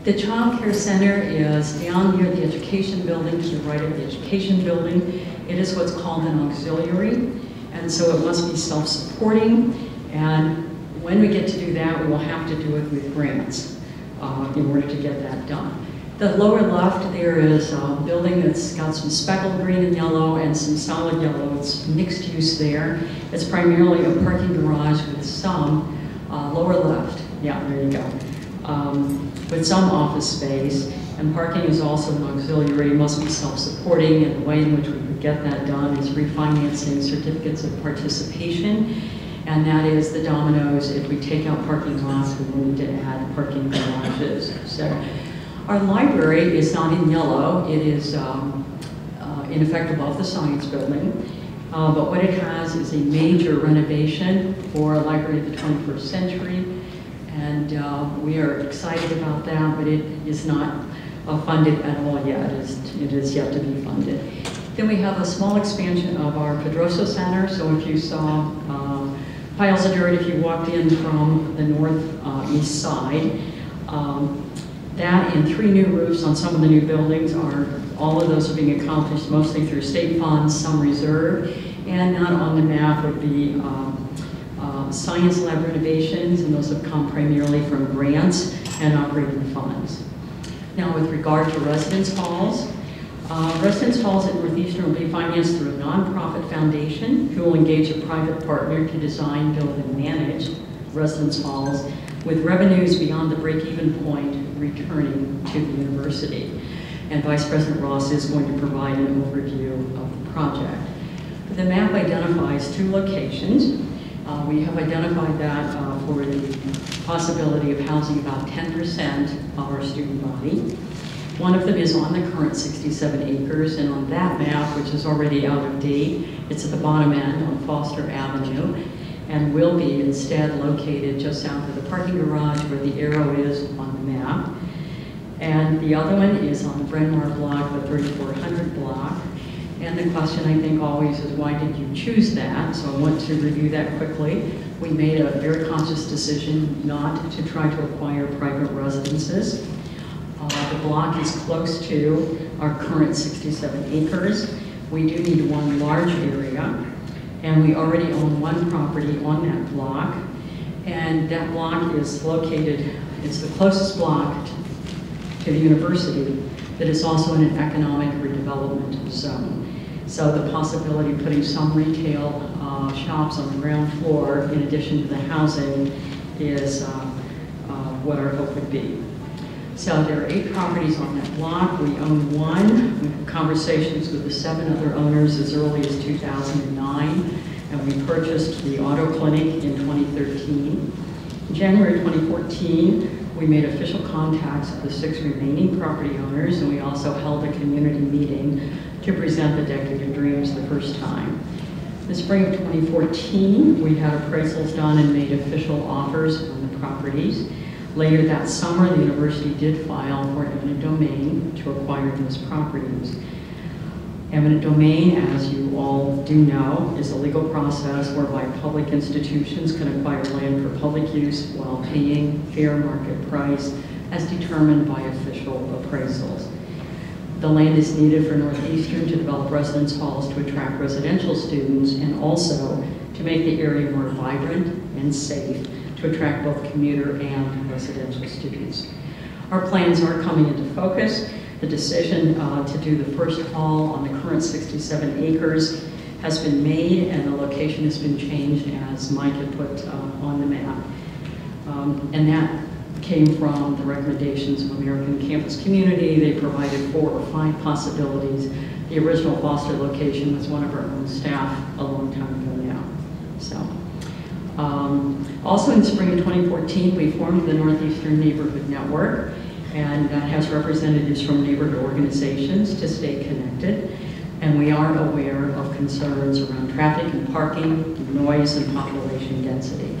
The Child Care Center is down near the Education Building, to the right of the Education Building. It is what's called an auxiliary, and so it must be self-supporting, and when we get to do that, we will have to do it with grants in order to get that done. The lower left, there is a building that's got some speckled green and yellow and some solid yellow. It's mixed use there. It's primarily a parking garage with some, lower left, yeah, there you go, with some office space. And parking is also an auxiliary, must be self-supporting, and the way in which we would get that done is refinancing certificates of participation, and that is the dominoes. If we take out parking lots, we will need to add parking garages. So our library is not in yellow. It is in effect above the science building, but what it has is a major renovation for a library of the 21st century, and we are excited about that, but it is not funded at all yet. It is yet to be funded. Then we have a small expansion of our Pedroso Center. So if you saw piles of dirt if you walked in from the northeast side, that and 3 new roofs on some of the new buildings all of those are being accomplished mostly through state funds, some reserve, and not on the map would be science lab renovations, and those have come primarily from grants and operating funds. Now, with regard to residence halls at Northeastern will be financed through a nonprofit foundation who will engage a private partner to design, build, and manage residence halls with revenues beyond the break-even point returning to the university. And Vice President Ross is going to provide an overview of the project. The map identifies 2 locations. We have identified that for the possibility of housing about 10% of our student body. One of them is on the current 67 acres, and on that map, which is already out of date, it's at the bottom end on Foster Avenue, and will be instead located just south of the parking garage where the arrow is on the map. And the other one is on the Bryn Mawr block, the 3400 block. And the question I think always is, why did you choose that? So I want to review that quickly. We made a very conscious decision not to try to acquire private residences. The block is close to our current 67 acres. We do need one large area, and we already own one property on that block. And that block is located, it's the closest block to the university that is also in an economic redevelopment zone. So the possibility of putting some retail shops on the ground floor in addition to the housing is what our hope would be. So there are 8 properties on that block. We own one. We have conversations with the 7 other owners as early as 2009, and we purchased the auto clinic in 2013. In January 2014, we made official contacts with the 6 remaining property owners, and we also held a community meeting to present the Decade of Dreams the first time. In the spring of 2014, we had appraisals done and made official offers on the properties. Later that summer, the university did file for eminent domain to acquire those properties. Eminent domain, as you all do know, is a legal process whereby public institutions can acquire land for public use while paying fair market price as determined by official appraisals. The land is needed for Northeastern to develop residence halls to attract residential students and also to make the area more vibrant and safe to attract both commuter and residential students. Our plans are coming into focus. The decision to do the first hall on the current 67 acres has been made, and the location has been changed as Mike had put on the map. And that came from the recommendations of American Campus Community. They provided 4 or 5 possibilities. The original Foster location was one of our own staff a long time ago now. So. Also in spring of 2014, we formed the Northeastern Neighborhood Network, and that has representatives from neighborhood organizations to stay connected. And we are aware of concerns around traffic and parking, noise, and population density.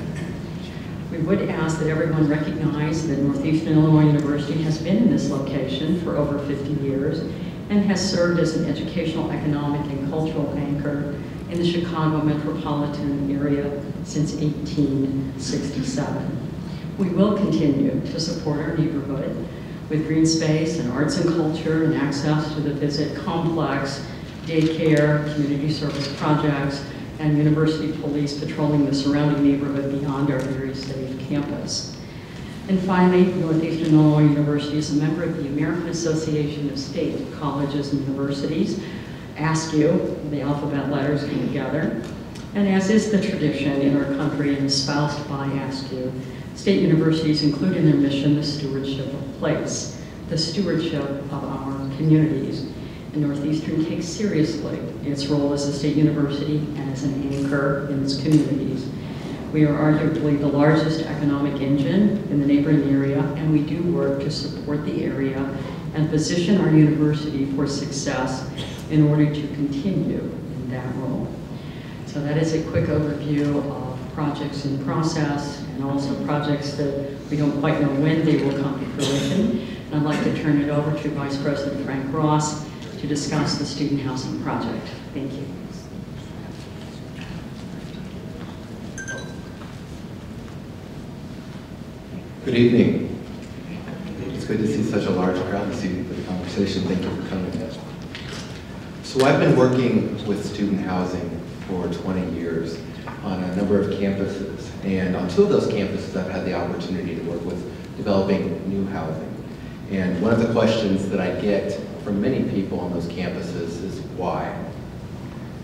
We would ask that everyone recognize that Northeastern Illinois University has been in this location for over 50 years and has served as an educational, economic, and cultural anchor in the Chicago metropolitan area since 1867. We will continue to support our neighborhood with green space and arts and culture and access to the Visit complex, daycare, community service projects, and university police patrolling the surrounding neighborhood beyond our very safe campus. And finally, Northeastern Illinois University is a member of the American Association of State Colleges and Universities, ASCU, the alphabet letters come together. And as is the tradition in our country and espoused by ASCU, state universities include in their mission the stewardship of place, the stewardship of our communities. And Northeastern takes seriously its role as a state university and as an anchor in its communities. We are arguably the largest economic engine in the neighboring area, and we do work to support the area and position our university for success in order to continue in that role. So that is a quick overview of projects in process and also projects that we don't quite know when they will come to fruition. And I'd like to turn it over to Vice President Frank Ross to discuss the student housing project. Thank you. Good evening. It's good to see such a large crowd this evening for the conversation. Thank you for coming. So I've been working with student housing for 20 years on a number of campuses. And on 2 of those campuses, I've had the opportunity to work with developing new housing. And one of the questions that I get from many people on those campuses is why?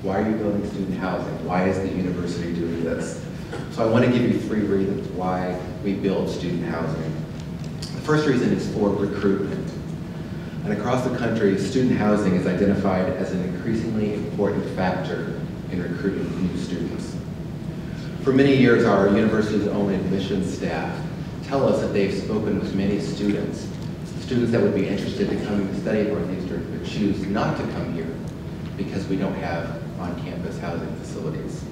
Why are you building student housing? Why is the university doing this? So I want to give you 3 reasons why we build student housing. The first reason is for recruitment. And across the country, student housing is identified as an increasingly important factor in recruiting new students. For many years, our university's own admissions staff tell us that they've spoken with many students that would be interested in coming to study at Northeastern but choose not to come here because we don't have on-campus housing facilities,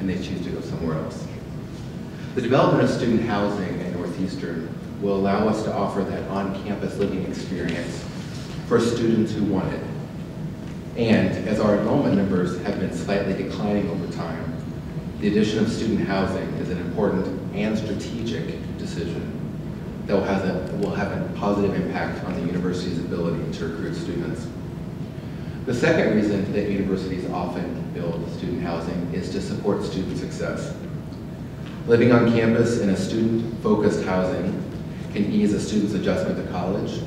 and they choose to go somewhere else. The development of student housing at Northeastern will allow us to offer that on-campus living experience for students who want it. And as our enrollment numbers have been slightly declining over time, the addition of student housing is an important and strategic decision that will have a positive impact on the university's ability to recruit students. The second reason that universities often build student housing is to support student success. Living on campus in a student-focused housing can ease a student's adjustment to college,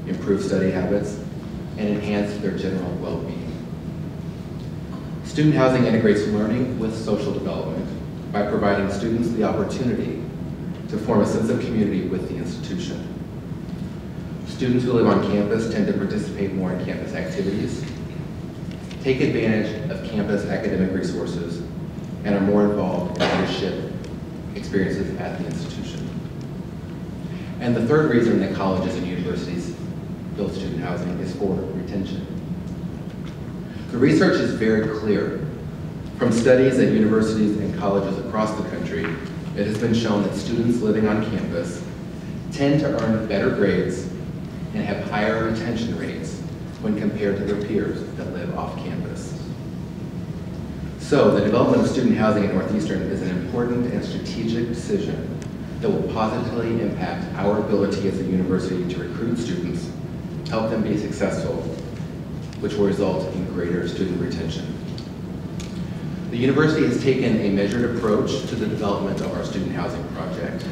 improve study habits, and enhance their general well-being. Student housing integrates learning with social development by providing students the opportunity to form a sense of community with the institution. Students who live on campus tend to participate more in campus activities, take advantage of campus academic resources, and are more involved in leadership experiences at the institution. And the third reason that colleges and universities build student housing is for retention. The research is very clear. From studies at universities and colleges across the country, it has been shown that students living on campus tend to earn better grades and have higher retention rates when compared to their peers that live off campus. So the development of student housing at Northeastern is an important and strategic decision that will positively impact our ability as a university to recruit students, help them be successful, which will result in greater student retention. The university has taken a measured approach to the development of our student housing project.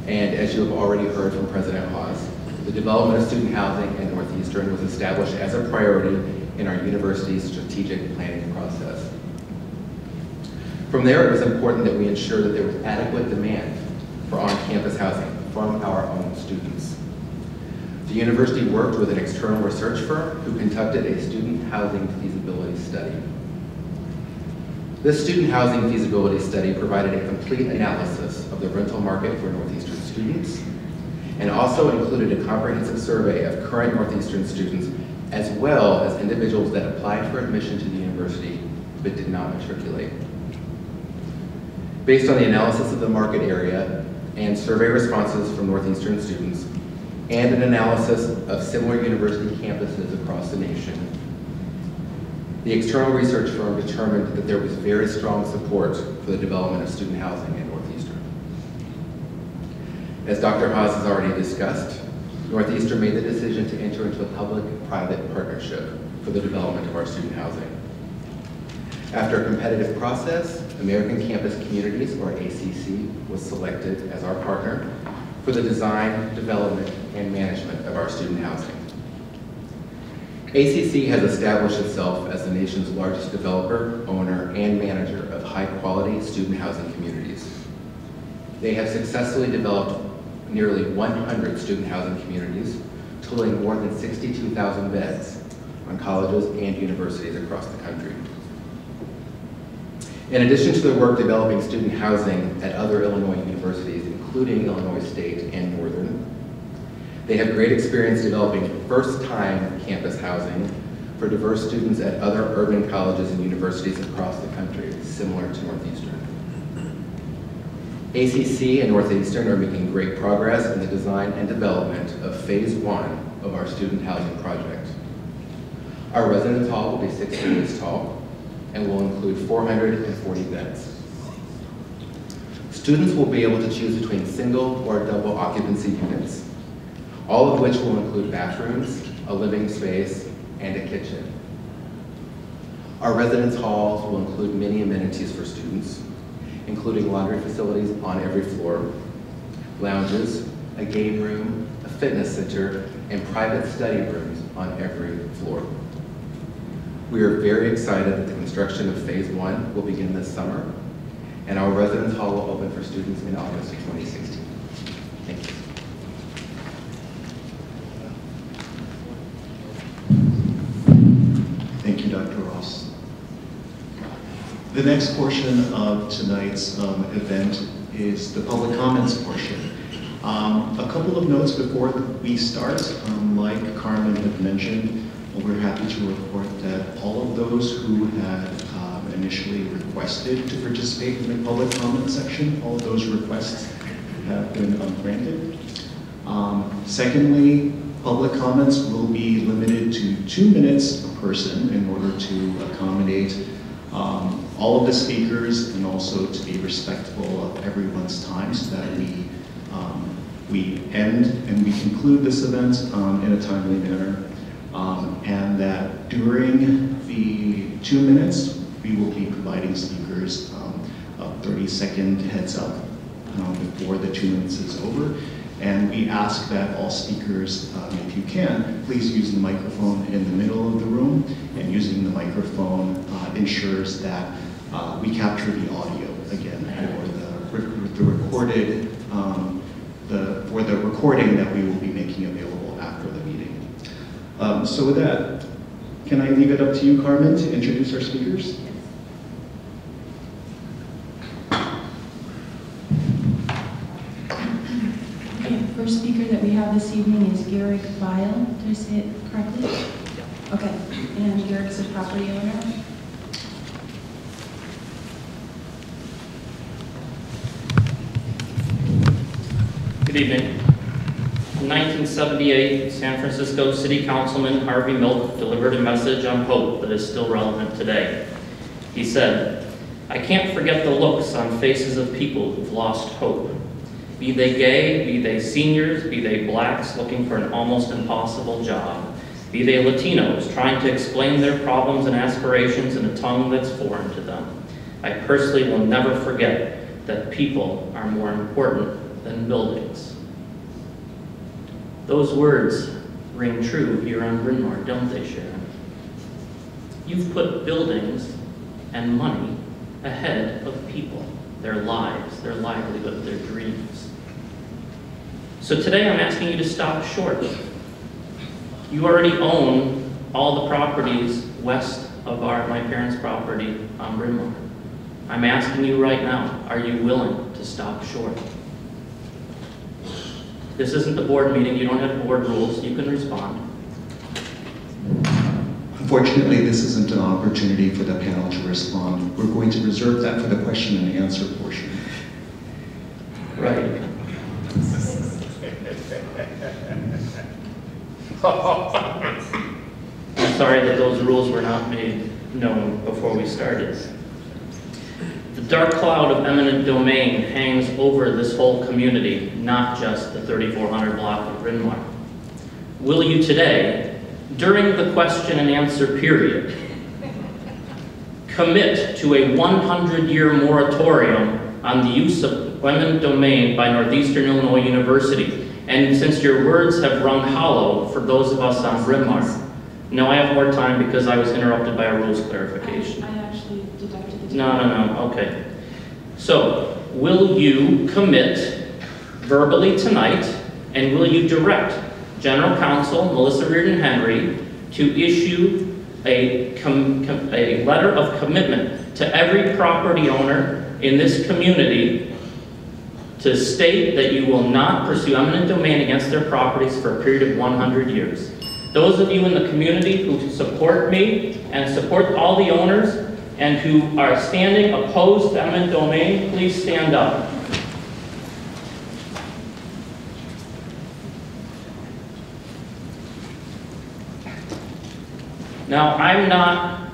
And as you have already heard from President Haas, the development of student housing at Northeastern was established as a priority in our university's strategic planning process. From there, it was important that we ensure that there was adequate demand for on-campus housing from our own students. The university worked with an external research firm who conducted a student housing feasibility study. This student housing feasibility study provided a complete analysis of the rental market for Northeastern students and also included a comprehensive survey of current Northeastern students as well as individuals that applied for admission to the university but did not matriculate. Based on the analysis of the market area and survey responses from Northeastern students and an analysis of similar university campuses across the nation, the external research firm determined that there was very strong support for the development of student housing at Northeastern. As Dr. Haas has already discussed, Northeastern made the decision to enter into a public-private partnership for the development of our student housing. After a competitive process, American Campus Communities, or ACC, was selected as our partner for the design, development, and management of our student housing. ACC has established itself as the nation's largest developer, owner, and manager of high-quality student housing communities. They have successfully developed nearly 100 student housing communities, totaling more than 62,000 beds on colleges and universities across the country. In addition to their work developing student housing at other Illinois universities, including Illinois State and Northern, they have great experience developing first-time campus housing for diverse students at other urban colleges and universities across the country, similar to Northeastern. ACC and Northeastern are making great progress in the design and development of phase 1 of our student housing project. Our residence hall will be 6 stories tall and will include 440 beds. Students will be able to choose between single or double occupancy units, all of which will include bathrooms, a living space, and a kitchen. Our residence halls will include many amenities for students, including laundry facilities on every floor, lounges, a game room, a fitness center, and private study rooms on every floor. We are very excited that the construction of phase 1 will begin this summer, and our residence hall will open for students in August of 2016. Thank you. Thank you, Dr. Ross. The next portion of tonight's event is the public comments portion. A couple of notes before we start. Like Carmen had mentioned, we're happy to report that all of those who had initially requested to participate in the public comment section, all of those requests have been granted. Secondly, public comments will be limited to 2 minutes per person in order to accommodate all of the speakers and also to be respectful of everyone's time so that we end and we conclude this event in a timely manner. And that during the 2 minutes, we will be providing speakers a 30-second heads up before the 2 minutes is over. And we ask that all speakers, if you can, please use the microphone in the middle of the room, and using the microphone ensures that we capture the audio again for the recording that we will be making available after the meeting. So with that, can I leave it up to you, Carmen, to introduce our speakers? First speaker that we have this evening is Garrick Vile. Did I say it correctly? Yeah. Okay. And Garrick's a property owner. Good evening. In 1978, San Francisco City Councilman Harvey Milk delivered a message on hope that is still relevant today. He said, "I can't forget the looks on faces of people who've lost hope. Be they gay, be they seniors, be they blacks looking for an almost impossible job, be they Latinos trying to explain their problems and aspirations in a tongue that's foreign to them. I personally will never forget that people are more important than buildings." Those words ring true here on Bryn Mawr, don't they, Sharon? You've put buildings and money ahead of people, their lives, their livelihood, their dreams. So today I'm asking you to stop short. You already own all the properties west of my parents' property on Bryn Mawr. I'm asking you right now, are you willing to stop short? This isn't the board meeting, you don't have board rules, you can respond. Unfortunately, this isn't an opportunity for the panel to respond. We're going to reserve that for the question and answer portion. Right. I'm sorry that those rules were not made known before we started. The dark cloud of eminent domain hangs over this whole community, not just the 3400 block of Bryn Mawr. will you today, during the question and answer period, commit to a 100-year moratorium on the use of eminent domain by Northeastern Illinois University? And since your words have rung hollow for those of us on Bryn Mawr, no, I have more time because I was interrupted by a rules clarification. I actually deducted the No, okay. So, will you commit verbally tonight, and will you direct General Counsel Melissa Reardon Henry to issue a letter of commitment to every property owner in this community to state that you will not pursue eminent domain against their properties for a period of 100 years? Those of you in the community who support me and support all the owners and who are standing opposed to eminent domain, please stand up. Now, I'm not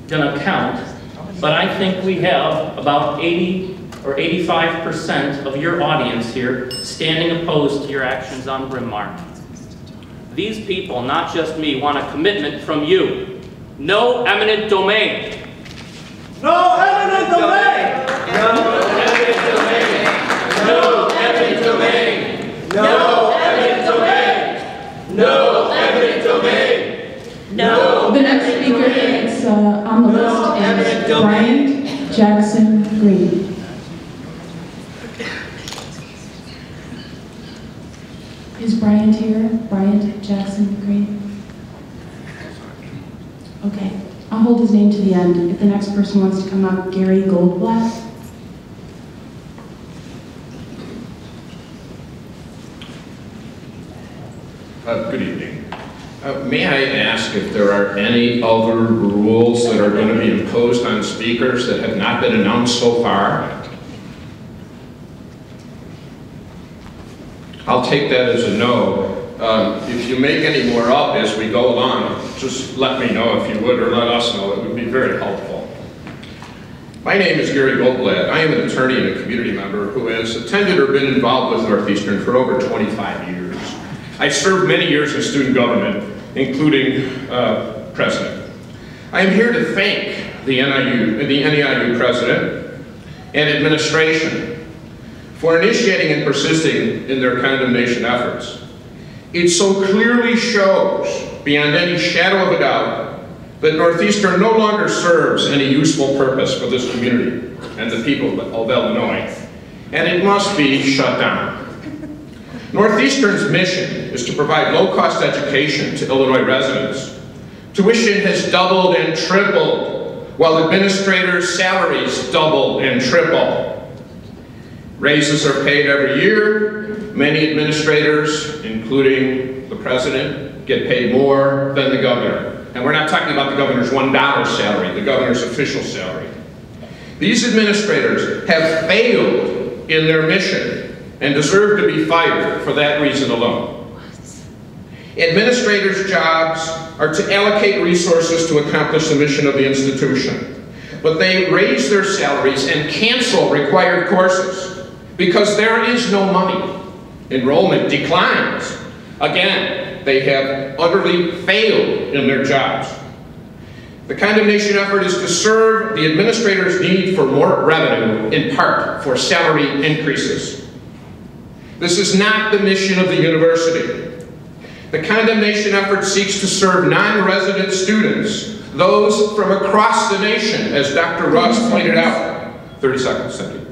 going to count, but I think we have about 80 or 85% of your audience here standing opposed to your actions on Bryn Mawr. These people, not just me, want a commitment from you. No eminent domain. No eminent domain! No eminent domain. No eminent domain. No eminent domain! No eminent domain! No! The next speaker is on the list is Bryant Jackson Green. Is Bryant here? Bryant Jackson Green? Okay, I'll hold his name to the end. If the next person wants to come up, Gary Goldblatt. Good evening. May I ask if there are any other rules that are going to be imposed on speakers that have not been announced so far? I'll take that as a no. If you make any more up as we go along, just let me know if you would, or let us know. It would be very helpful. My name is Gary Goldblatt. I am an attorney and a community member who has attended or been involved with Northeastern for over 25 years. I served many years in student government, including president. I am here to thank the NEIU president and administration for initiating and persisting in their condemnation efforts. It so clearly shows, beyond any shadow of a doubt, that Northeastern no longer serves any useful purpose for this community and the people of Illinois, and it must be shut down. Northeastern's mission is to provide low-cost education to Illinois residents. Tuition has doubled and tripled, while administrators' salaries double and triple. Raises are paid every year. Many administrators, including the president, get paid more than the governor. And we're not talking about the governor's $1 salary, the governor's official salary. These administrators have failed in their mission and deserve to be fired for that reason alone. Administrators' jobs are to allocate resources to accomplish the mission of the institution. But they raise their salaries and cancel required courses because there is no money. Enrollment declines. Again, they have utterly failed in their jobs. The condemnation effort is to serve the administrator's need for more revenue, in part for salary increases. This is not the mission of the university. The condemnation effort seeks to serve non-resident students, those from across the nation, as Dr. Ross pointed out. 30 seconds, thank you.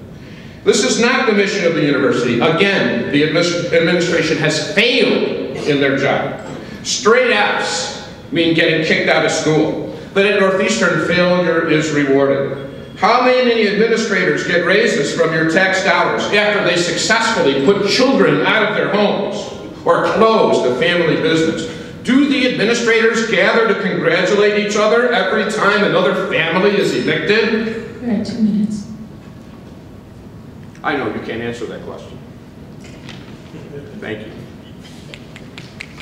This is not the mission of the university. Again, the administration has failed in their job. Straight F's mean getting kicked out of school. But at Northeastern, failure is rewarded. How many administrators get raises from your tax dollars after they successfully put children out of their homes or closed a family business? Do the administrators gather to congratulate each other every time another family is evicted? You're at 2 minutes. I know you can't answer that question. Thank you.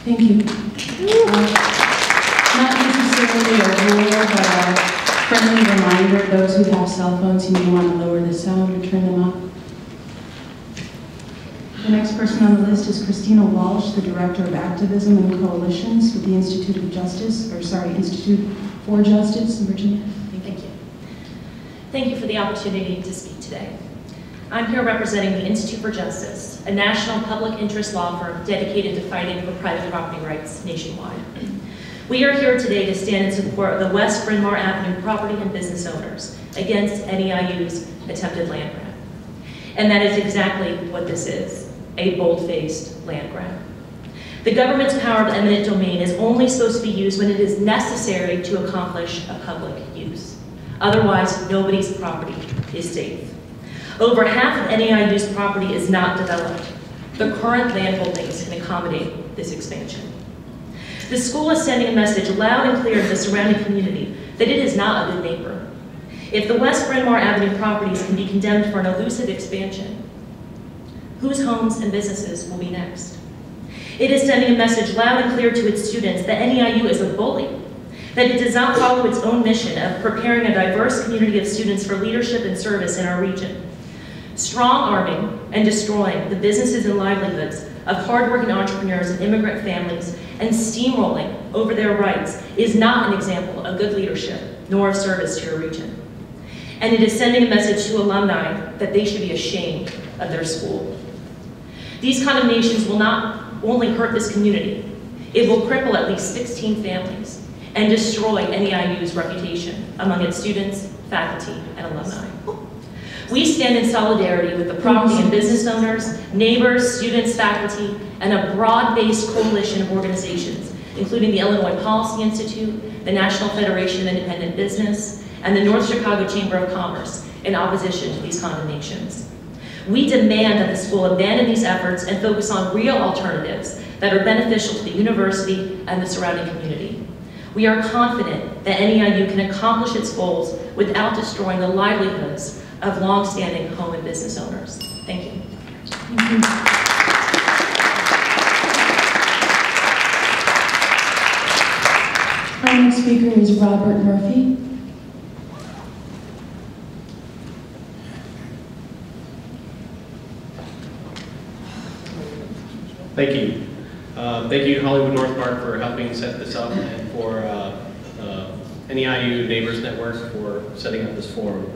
Thank you. Not necessarily a rule, but a friendly reminder, those who have cell phones, you may want to lower the sound or turn them up. The next person on the list is Christina Walsh, the Director of Activism and Coalitions with the Institute for Justice in Virginia. Thank you. Thank you for the opportunity to speak today. I'm here representing the Institute for Justice, a national public interest law firm dedicated to fighting for private property rights nationwide. We are here today to stand in support of the West Bryn Mawr Avenue property and business owners against NEIU's attempted land grab. And that is exactly what this is, a bold-faced land grab. The government's power of eminent domain is only supposed to be used when it is necessary to accomplish a public use. Otherwise, nobody's property is safe. Over half of NEIU's property is not developed. The current land holdings can accommodate this expansion. The school is sending a message loud and clear to the surrounding community that it is not a good neighbor. If the West Bryn Mawr Avenue properties can be condemned for an elusive expansion, whose homes and businesses will be next? It is sending a message loud and clear to its students that NEIU is a bully, that it does not follow its own mission of preparing a diverse community of students for leadership and service in our region. Strong-arming and destroying the businesses and livelihoods of hardworking entrepreneurs and immigrant families and steamrolling over their rights is not an example of good leadership nor of service to your region. And it is sending a message to alumni that they should be ashamed of their school. These condemnations will not only hurt this community, it will cripple at least 16 families and destroy NEIU's reputation among its students, faculty, and alumni. We stand in solidarity with the property and business owners, neighbors, students, faculty, and a broad-based coalition of organizations, including the Illinois Policy Institute, the National Federation of Independent Business, and the North Chicago Chamber of Commerce, in opposition to these condemnations. We demand that the school abandon these efforts and focus on real alternatives that are beneficial to the university and the surrounding community. We are confident that NEIU can accomplish its goals without destroying the livelihoods of long-standing home and business owners. Thank you. Thank you. Our next speaker is Robert Murphy. Thank you. Thank you to Hollywood North Park for helping set this up and for NEIU Neighbors Network for setting up this forum.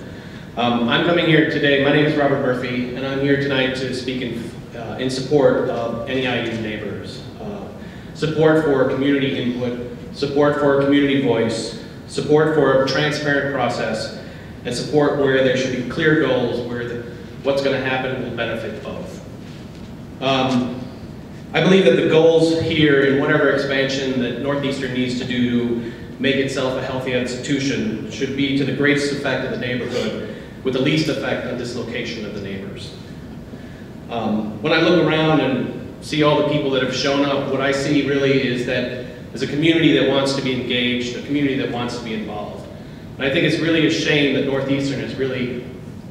I'm coming here today, my name is Robert Murphy, and I'm here tonight to speak in support of NEIU Neighbors. Support for community input, support for community voice, support for a transparent process, and support where there should be clear goals where what's going to happen will benefit both. I believe that the goals here in whatever expansion that Northeastern needs to do to make itself a healthy institution should be to the greatest effect of the neighborhood with the least effect on dislocation of the neighbors. When I look around and see all the people that have shown up, what I see really is that as a community that wants to be engaged, a community that wants to be involved. And I think it's really a shame that Northeastern has really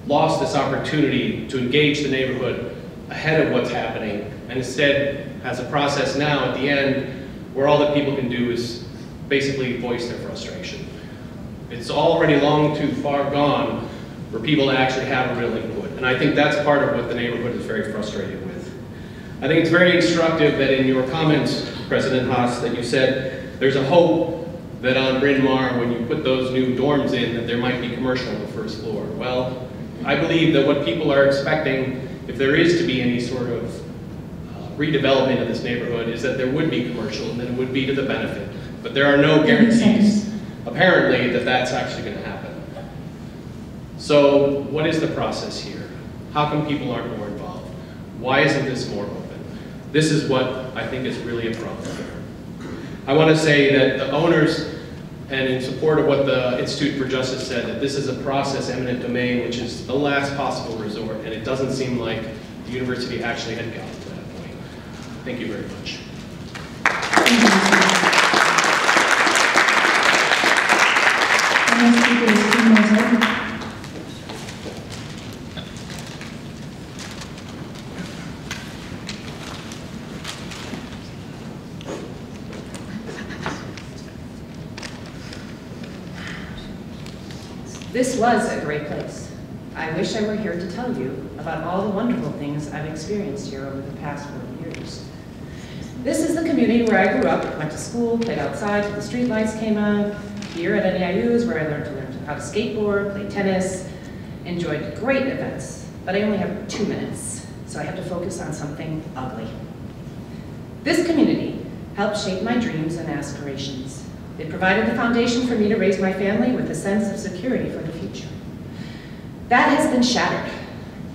lost this opportunity to engage the neighborhood ahead of what's happening, and instead has a process now at the end where all that people can do is basically voice their frustration. It's already long too far gone for people to actually have a real input, and I think that's part of what the neighborhood is very frustrated with. I think it's very instructive that in your comments, President Haas, that you said there's a hope that on Bryn Mawr, when you put those new dorms in, that there might be commercial on the first floor. Well, I believe that what people are expecting, if there is to be any sort of redevelopment of this neighborhood, is that there would be commercial and that it would be to the benefit. But there are no guarantees, apparently, that that's actually going to happen. So what is the process here? How come people aren't more involved? Why isn't this more open? This is what I think is really a problem. I want to say that the owners, and in support of what the Institute for Justice said, that this is a process, eminent domain, which is the last possible resort, and it doesn't seem like the university actually had gotten to that point. Thank you very much. This was a great place. I wish I were here to tell you about all the wonderful things I've experienced here over the past 4 years. This is the community where I grew up, went to school, played outside till the street lights came on. Here at NEIU is where I learned how to skateboard, play tennis, enjoyed great events. But I only have 2 minutes, so I have to focus on something ugly. This community helped shape my dreams and aspirations. It provided the foundation for me to raise my family with a sense of security for the future. That has been shattered,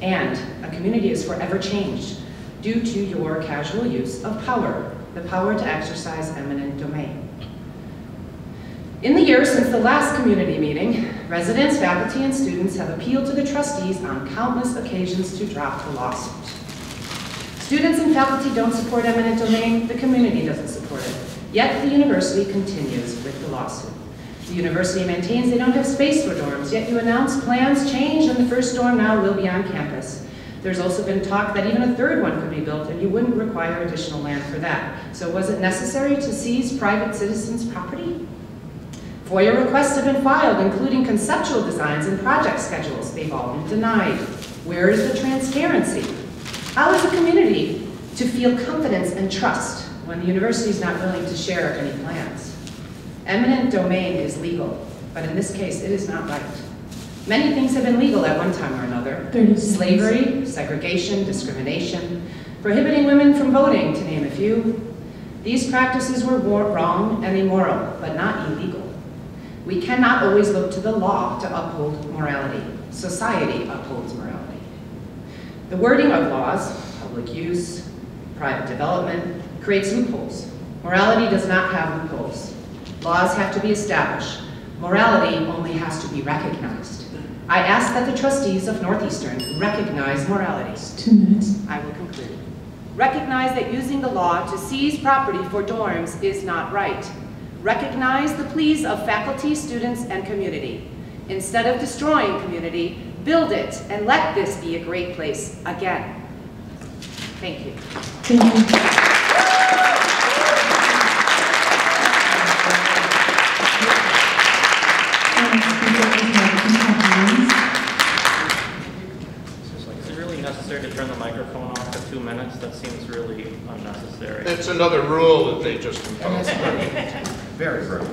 and a community is forever changed due to your casual use of power, the power to exercise eminent domain. In the years since the last community meeting, residents, faculty, and students have appealed to the trustees on countless occasions to drop the lawsuit. Students and faculty don't support eminent domain, the community doesn't support it. Yet the university continues with the lawsuit. The university maintains they don't have space for dorms, yet you announce plans change and the first dorm now will be on campus. There's also been talk that even a third one could be built and you wouldn't require additional land for that. So was it necessary to seize private citizens' property? FOIA requests have been filed, including conceptual designs and project schedules. They've all been denied. Where is the transparency? How is a community to feel confidence and trust when the university is not willing to share any plans? Eminent domain is legal, but in this case, it is not right. Many things have been legal at one time or another. Slavery, segregation, discrimination, prohibiting women from voting, to name a few. These practices were wrong and immoral, but not illegal. We cannot always look to the law to uphold morality. Society upholds morality. The wording of laws, public use, private development, creates loopholes. Morality does not have loopholes. Laws have to be established. Morality only has to be recognized. I ask that the trustees of Northeastern recognize morality. 2 minutes. I will conclude. Recognize that using the law to seize property for dorms is not right. Recognize the pleas of faculty, students, and community. Instead of destroying community, build it and let this be a great place again. Thank you. Thank you. Is it really necessary to turn the microphone off for 2 minutes? That seems really unnecessary. It's another rule that they just imposed. Very rude.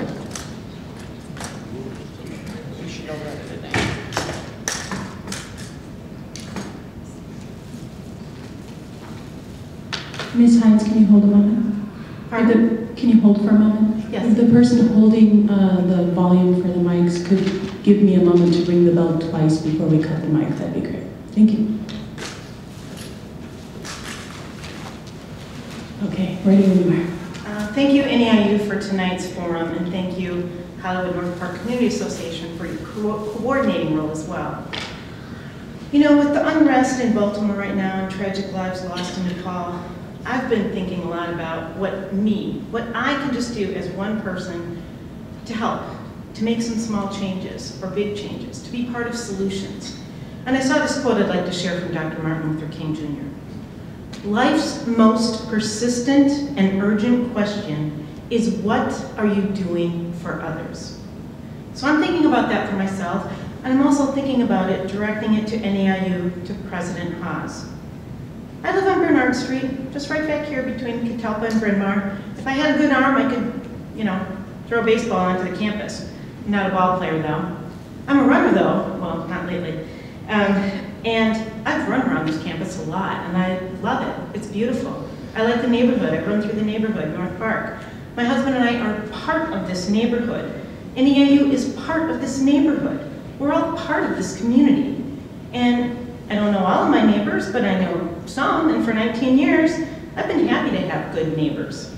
You should know better than that. Ms. Hines, can you hold a moment? Can you hold for a moment? Yes. If the person holding the volume for the mics could give me a moment to ring the bell twice before we cut the mic, that'd be great. Thank you. Okay, ready when you are. Thank you, NEIU, for tonight's forum, and thank you, Hollywood North Park Community Association, for your coordinating role as well. You know, with the unrest in Baltimore right now and tragic lives lost in Nepal, I've been thinking a lot about what I can just do as one person to help, to make some small changes or big changes, to be part of solutions. And I saw this quote I'd like to share from Dr. Martin Luther King Jr. Life's most persistent and urgent question is, what are you doing for others? So I'm thinking about that for myself, and I'm also thinking about it, directing it to NEIU, to President Haas. I live on Bernard Street, just right back here between Catalpa and Bryn Mawr. If I had a good arm, I could, throw a baseball onto the campus. I'm not a ball player, though. I'm a runner, though. Well, not lately. And I've run around this campus a lot, and I love it. It's beautiful. I like the neighborhood. I run through the neighborhood, North Park. My husband and I are part of this neighborhood. NEIU is part of this neighborhood. We're all part of this community. And I don't know all of my neighbors, but I know some, and for 19 years, I've been happy to have good neighbors.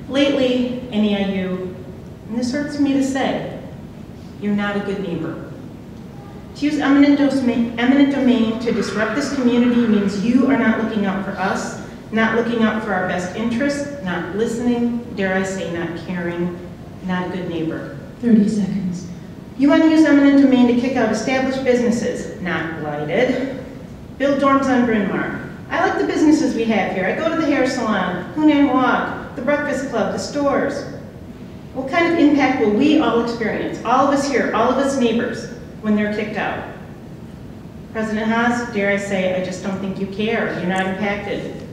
Lately, NEIU, and this hurts me to say, you're not a good neighbor. To use eminent domain to disrupt this community means you are not looking out for us, not looking out for our best interests, not listening, dare I say not caring, not a good neighbor. 30 seconds. You want to use eminent domain to kick out established businesses, not blighted. Build dorms on Bryn Mawr. I like the businesses we have here. I go to the hair salon, Hunan Walk, the Breakfast Club, the stores. What kind of impact will we all experience, all of us here, all of us neighbors, when they're kicked out? President Haas, dare I say, I just don't think you care. You're not impacted.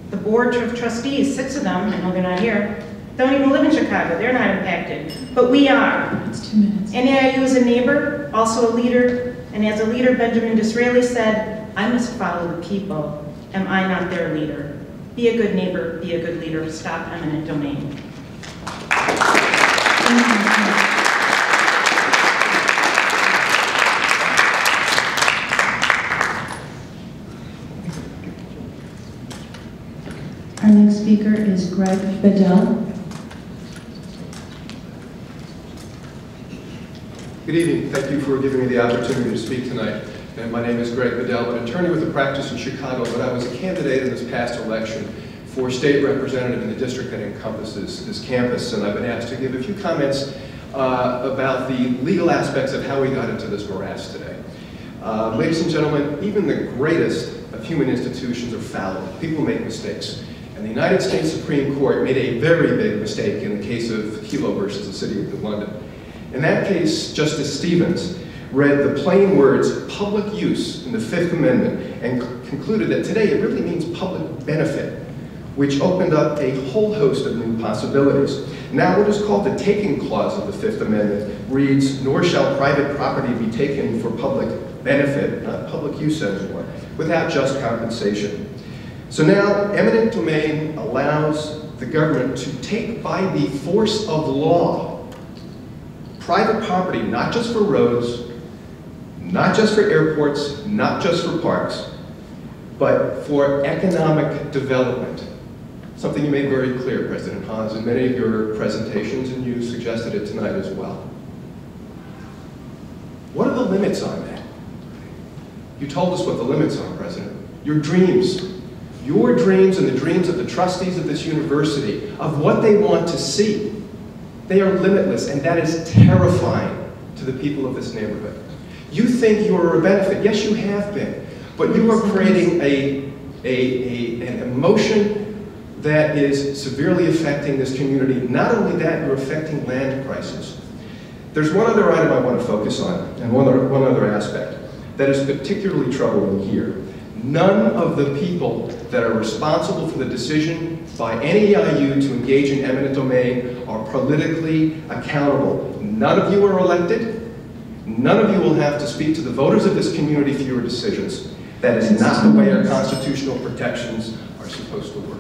The board of trustees, 6 of them, I know they're not here, don't even live in Chicago. They're not impacted. But we are. It's 2 minutes. NEIU is a neighbor, also a leader, and as a leader, Benjamin Disraeli said, I must follow the people. Am I not their leader? Be a good neighbor, be a good leader. Stop eminent domain. Our next speaker is Greg Bedell. Good evening. Thank you for giving me the opportunity to speak tonight. And my name is Greg Bedell, an attorney with a practice in Chicago, but I was a candidate in this past election for state representative in the district that encompasses this campus, and I've been asked to give a few comments about the legal aspects of how we got into this morass today. Ladies and gentlemen, even the greatest of human institutions are fallible. People make mistakes. And the United States Supreme Court made a very big mistake in the case of Kelo versus the City of London. In that case, Justice Stevens read the plain words public use in the Fifth Amendment and concluded that today it really means public benefit, which opened up a whole host of new possibilities. Now what is called the taking clause of the Fifth Amendment reads, nor shall private property be taken for public benefit, not public use anymore, without just compensation. So now eminent domain allows the government to take by the force of law private property, not just for roads, not just for airports, not just for parks, but for economic development. Something you made very clear, President Haas, in many of your presentations, and you suggested it tonight as well. What are the limits on that? You told us what the limits are, President. Your dreams and the dreams of the trustees of this university, of what they want to see. They are limitless, and that is terrifying to the people of this neighborhood. You think you are a benefit. Yes, you have been. But you are creating an emotion that is severely affecting this community. Not only that, you're affecting land prices. There's one other item I want to focus on, and one other aspect that is particularly troubling here. None of the people that are responsible for the decision by NEIU to engage in eminent domain are politically accountable. None of you are elected. None of you will have to speak to the voters of this community for your decisions. That is not the way our constitutional protections are supposed to work.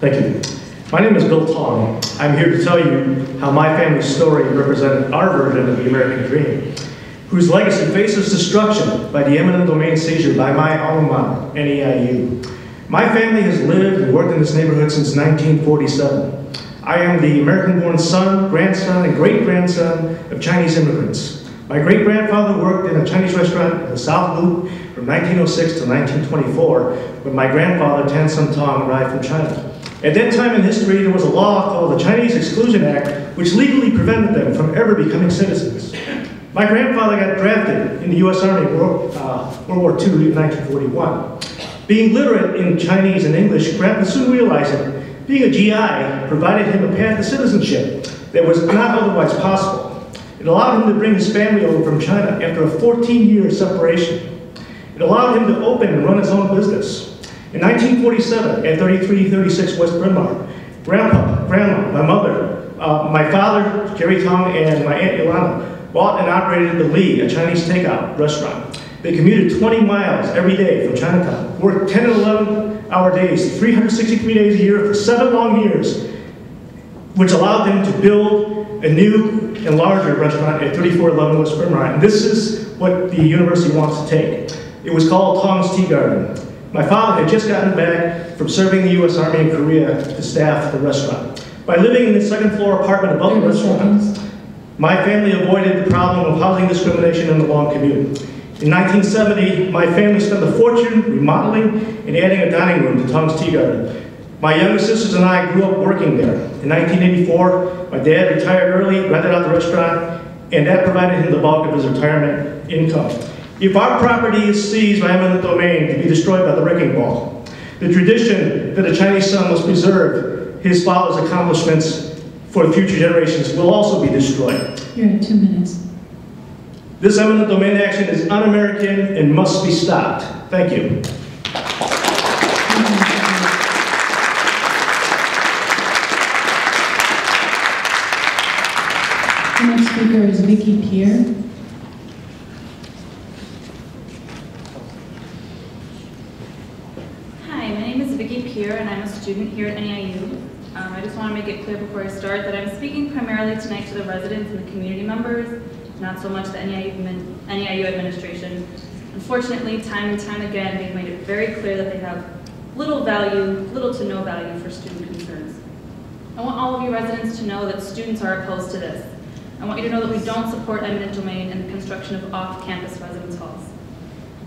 Thank you. My name is Bill Tong. I'm here to tell you how my family's story represented our version of the American dream, whose legacy faces destruction by the eminent domain seizure by my alma mater, NEIU. My family has lived and worked in this neighborhood since 1947. I am the American-born son, grandson, and great-grandson of Chinese immigrants. My great-grandfather worked in a Chinese restaurant in the South Loop from 1906 to 1924, when my grandfather, Tan Sun Tong, arrived from China. At that time in history, there was a law called the Chinese Exclusion Act, which legally prevented them from ever becoming citizens. My grandfather got drafted in the U.S. Army in World War II in 1941. Being literate in Chinese and English, Grandpa soon realized that being a GI provided him a path to citizenship that was not otherwise possible. It allowed him to bring his family over from China after a 14-year separation. It allowed him to open and run his own business. In 1947, at 3336 West Bryn Mawr, Grandpa, Grandma, my mother, my father, Jerry Tong, and my Aunt Yolanda bought and operated the Lee, a Chinese takeout restaurant. They commuted 20 miles every day from Chinatown, worked 10 and 11-hour days, 363 days a year for 7 long years, which allowed them to build a new and larger restaurant at 3411 West Bryn Mawr. And this is what the university wants to take. It was called Tong's Tea Garden. My father had just gotten back from serving the U.S. Army in Korea to staff the restaurant. By living in the second-floor apartment above the restaurant, my family avoided the problem of housing discrimination and the long commute. In 1970, my family spent a fortune remodeling and adding a dining room to Tong's Tea Garden. My younger sisters and I grew up working there. In 1984, my dad retired early, rented out the restaurant, and that provided him the bulk of his retirement income. If our property is seized by eminent domain to be destroyed by the wrecking ball, the tradition that a Chinese son must preserve his father's accomplishments for future generations will also be destroyed. You're at 2 minutes. This eminent domain action is un-American and must be stopped. Thank you. The next speaker is Vicki Pierre. Hi, my name is Vicki Pierre and I'm a student here at NEIU. I just want to make it clear before I start that I'm speaking primarily tonight to the residents and the community members, not so much the NEIU administration. Unfortunately, time and time again, they've made it very clear that they have little to no value for student concerns. I want all of you residents to know that students are opposed to this. I want you to know that we don't support eminent domain and the construction of off-campus residence halls.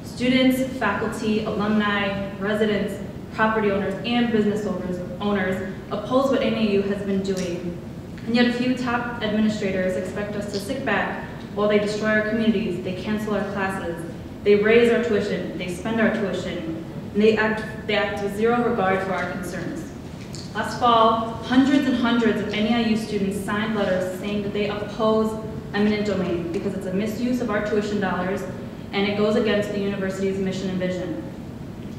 Students, faculty, alumni, residents, property owners, and business owners oppose what NEIU has been doing. And yet a few top administrators expect us to sit back while they destroy our communities, they cancel our classes, they raise our tuition, they spend our tuition, and they act with zero regard for our concerns. Last fall, hundreds and hundreds of NEIU students signed letters saying that they oppose eminent domain because it's a misuse of our tuition dollars and it goes against the university's mission and vision.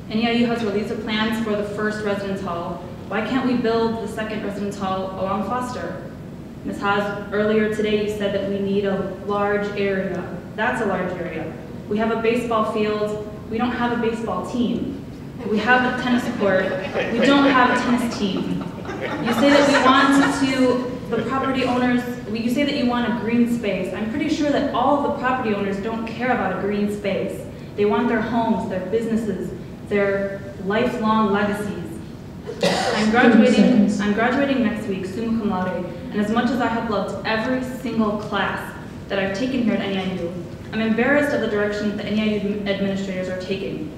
NEIU has released the plans for the first residence hall. Why can't we build the second residence hall along Foster? Ms. Haas, earlier today you said that we need a large area. That's a large area. We have a baseball field. We don't have a baseball team. We have a tennis court. We don't have a tennis team. You say that we want the property owners, you say that you want a green space. I'm pretty sure that all of the property owners don't care about a green space. They want their homes, their businesses, their lifelong legacies. I'm graduating next week, summa cum laude, and as much as I have loved every single class that I've taken here at NEIU, I'm embarrassed of the direction that the NEIU administrators are taking.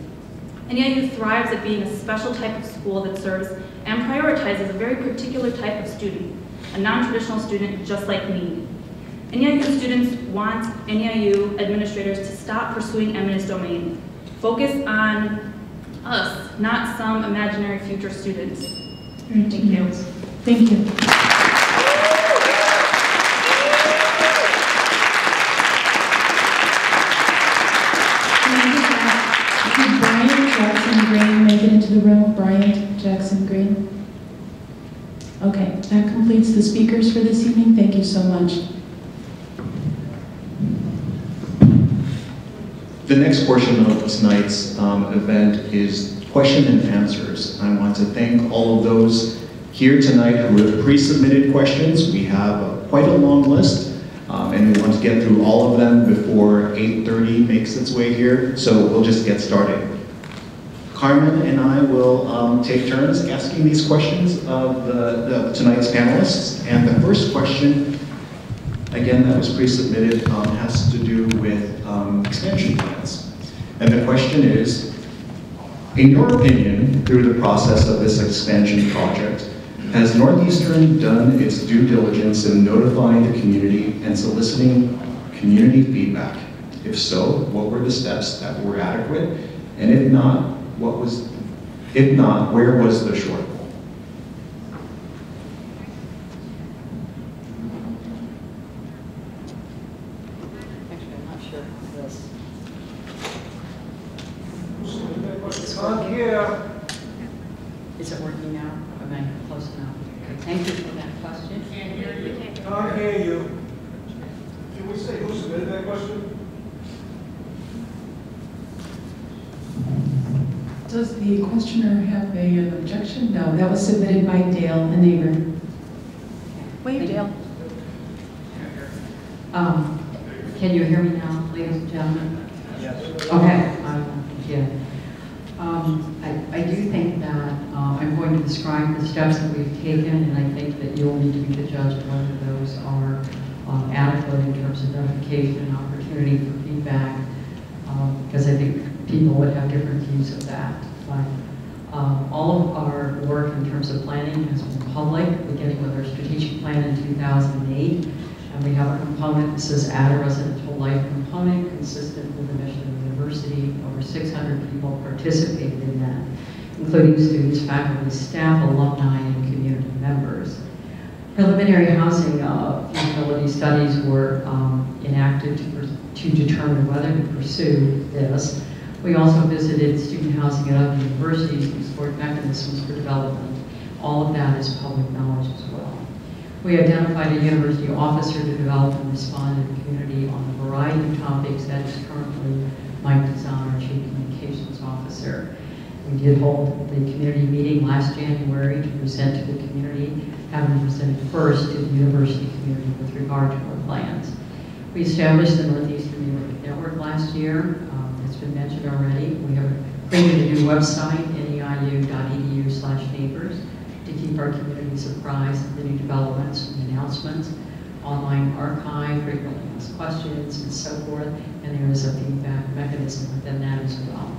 NEIU thrives at being a special type of school that serves and prioritizes a very particular type of student, a non-traditional student just like me. NEIU students want NEIU administrators to stop pursuing eminent domain. Focus on us, not some imaginary future students. Thank you. Thank you. Did Brian Jackson Green make it into the room? Brian Jackson Green? Okay, that completes the speakers for this evening. Thank you so much. The next portion of tonight's event is question and answers. I want to thank all of those here tonight who have pre-submitted questions. We have quite a long list, and we want to get through all of them before 8:30 makes its way here, so we'll just get started. Carmen and I will take turns asking these questions of tonight's panelists, and the first question, again, that was pre-submitted, has to do with expansion plans. And the question is, in your opinion, through the process of this expansion project, has Northeastern done its due diligence in notifying the community and soliciting community feedback? If so, what were the steps that were adequate? And if not, where was the shortfall? Is it working now? Am I close enough? Okay, thank you for that question. Can't hear you. Can we say who submitted that question? Does the questioner have an objection? No, that was submitted by Dale, a neighbor. Wave, Dale. Can you hear me now, ladies and gentlemen? Yes. Okay, yeah. I do think that I'm going to describe the steps that we've taken, and I think that you'll need to be the judge of whether those are adequate in terms of notification and opportunity for feedback, because I think people would have different views of that. But all of our work in terms of planning has been public, beginning with our strategic plan in 2008. And we have a component that says add a residential life component consistent with the mission of the university. Over 600 people participated in that, including students, faculty, staff, alumni, and community members. Preliminary housing feasibility studies were enacted to determine whether to pursue this. We also visited student housing at other universities and explored mechanisms for development. All of that is public knowledge as well. We identified a university officer to develop and respond to the community on a variety of topics. That is currently Mike Dazan, our Chief Communications Officer. We did hold the community meeting last January to present to the community, having presented first to the university community with regard to our plans. We established the Northeastern Neighborhood Network last year. It's been mentioned already. We have created a new website, neiu.edu/neighbors, to keep our communities apprised of the new developments and announcements, online archive, frequently asked questions, and so forth, and there is a feedback mechanism within that as well.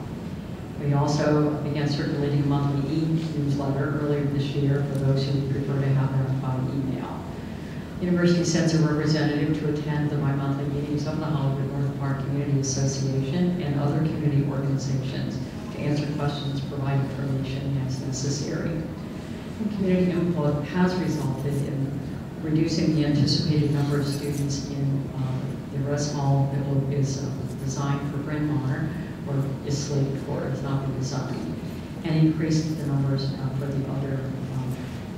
We also began circulating a monthly e-newsletter earlier this year for those who would prefer to have that by email. University sends a representative to attend the bi-monthly meetings of the Hollywood North Park Community Association and other community organizations to answer questions, provide information as necessary. And community input has resulted in reducing the anticipated number of students in the rest hall that is designed for Bryn Mawr, or is slated for, it's not been designed, and increasing the numbers for the other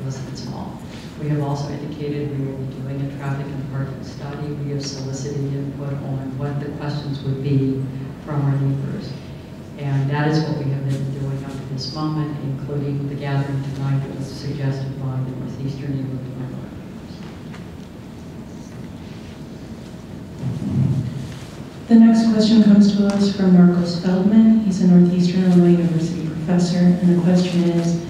residence hall. We have also indicated we will be doing a traffic and parking study. We have solicited input on what the questions would be from our neighbors. And that is what we have been doing up to this moment, including the gathering tonight that was suggested by the Northeastern Neighborhood Network. The next question comes to us from Marcos Feldman. He's a Northeastern Illinois University professor, and the question is,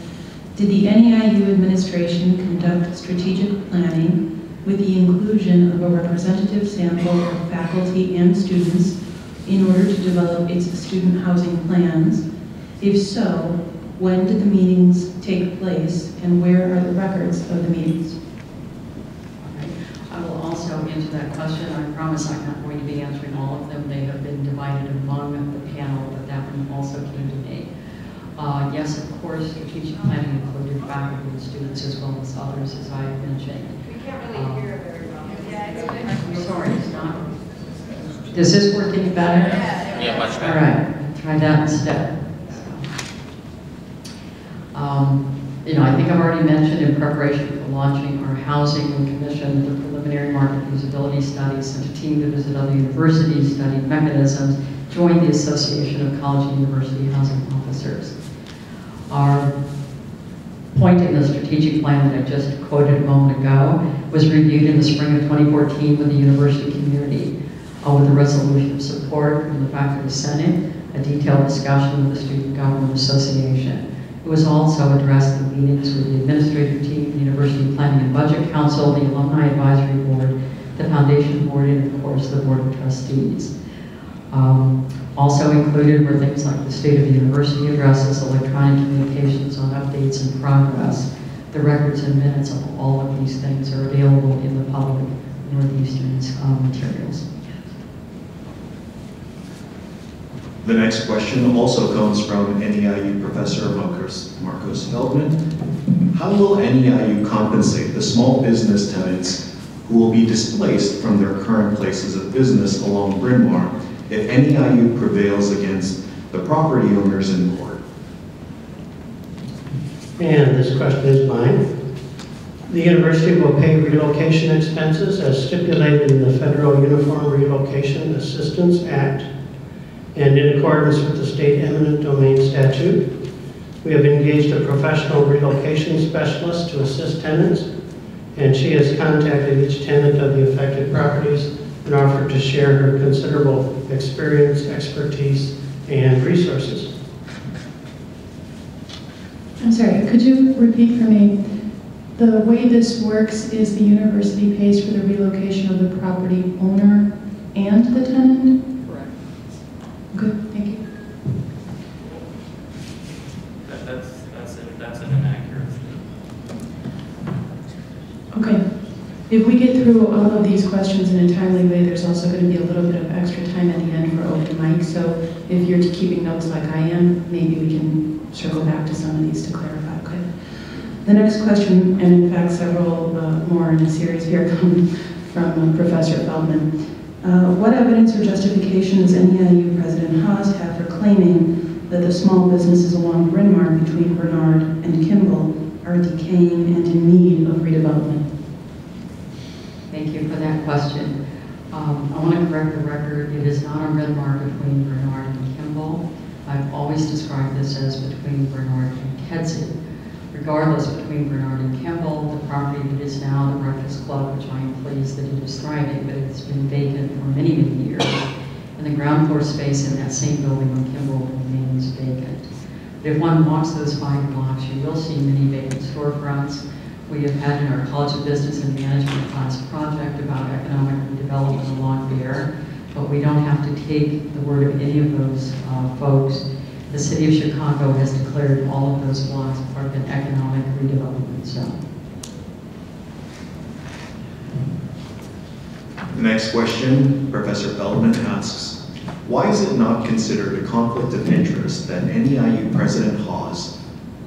did the NEIU administration conduct strategic planning with the inclusion of a representative sample of faculty and students in order to develop its student housing plans? If so, when did the meetings take place, and where are the records of the meetings? I will also answer that question. I promise I'm not going to be answering all of them. They have been divided among the panel, but that one also came to me. Yes, of course, strategic planning included faculty and students as well as others, as I mentioned. We can't really hear very well. I'm sorry, it's not. Does this work any better? Yeah, much better. All right, try that instead. You know, I think I've already mentioned in preparation for launching our housing, we commissioned the preliminary market feasibility study, sent a team to visit other universities, studied mechanisms, joined the Association of College and University Housing Officers. Our point in the strategic plan that I just quoted a moment ago was reviewed in the spring of 2014 with the university community, with a resolution of support from the Faculty Senate, a detailed discussion with the Student Government Association. It was also addressed in meetings with the administrative team, the University Planning and Budget Council, the Alumni Advisory Board, the Foundation Board, and of course the Board of Trustees. Also included were things like the State of the University addresses, electronic communications on updates and progress. The records and minutes of all of these things are available in the public Northeastern's materials. The next question also comes from NEIU Professor Marcos Feldman. How will NEIU compensate the small business tenants who will be displaced from their current places of business along Bryn Mawr if NEIU prevails against the property owners in court? And this question is mine. The university will pay relocation expenses as stipulated in the Federal Uniform Relocation Assistance Act and in accordance with the state eminent domain statute. We have engaged a professional relocation specialist to assist tenants, and she has contacted each tenant of the affected properties and offered to share her considerable experience, expertise, and resources. I'm sorry, could you repeat for me? The way this works is the university pays for the relocation of the property owner and the tenant? Correct. Good, thank you. That's an inaccurate. Okay. If we get through all of these questions in a timely way, there's also going to be a little bit of extra time at the end for open mic. So if you're keeping notes like I am, maybe we can circle back to some of these to clarify. Okay. The next question, and in fact several more in the series here, come from Professor Feldman. What evidence or justification does NEIU President Haas have for claiming that the small businesses along Bryn Mawr between Bernard and Kimball are decaying and in need of redevelopment? Thank you for that question. I want to correct the record. It is not on Bryn Mawr between Bernard and Kimball. I've always described this as between Bernard and Kedzie. Regardless, between Bernard and Kimball, the property that is now the Breakfast Club, which I am pleased that it is thriving, but it's been vacant for many, many years. And the ground floor space in that same building on Kimball remains vacant. But if one walks those 5 blocks, you will see many vacant storefronts. We have had in our College of Business and Management class project about economic redevelopment along there, but we don't have to take the word of any of those folks. The City of Chicago has declared all of those blocks part of an economic redevelopment zone. The next question, Professor Feldman asks, why is it not considered a conflict of interest that NEIU President Haas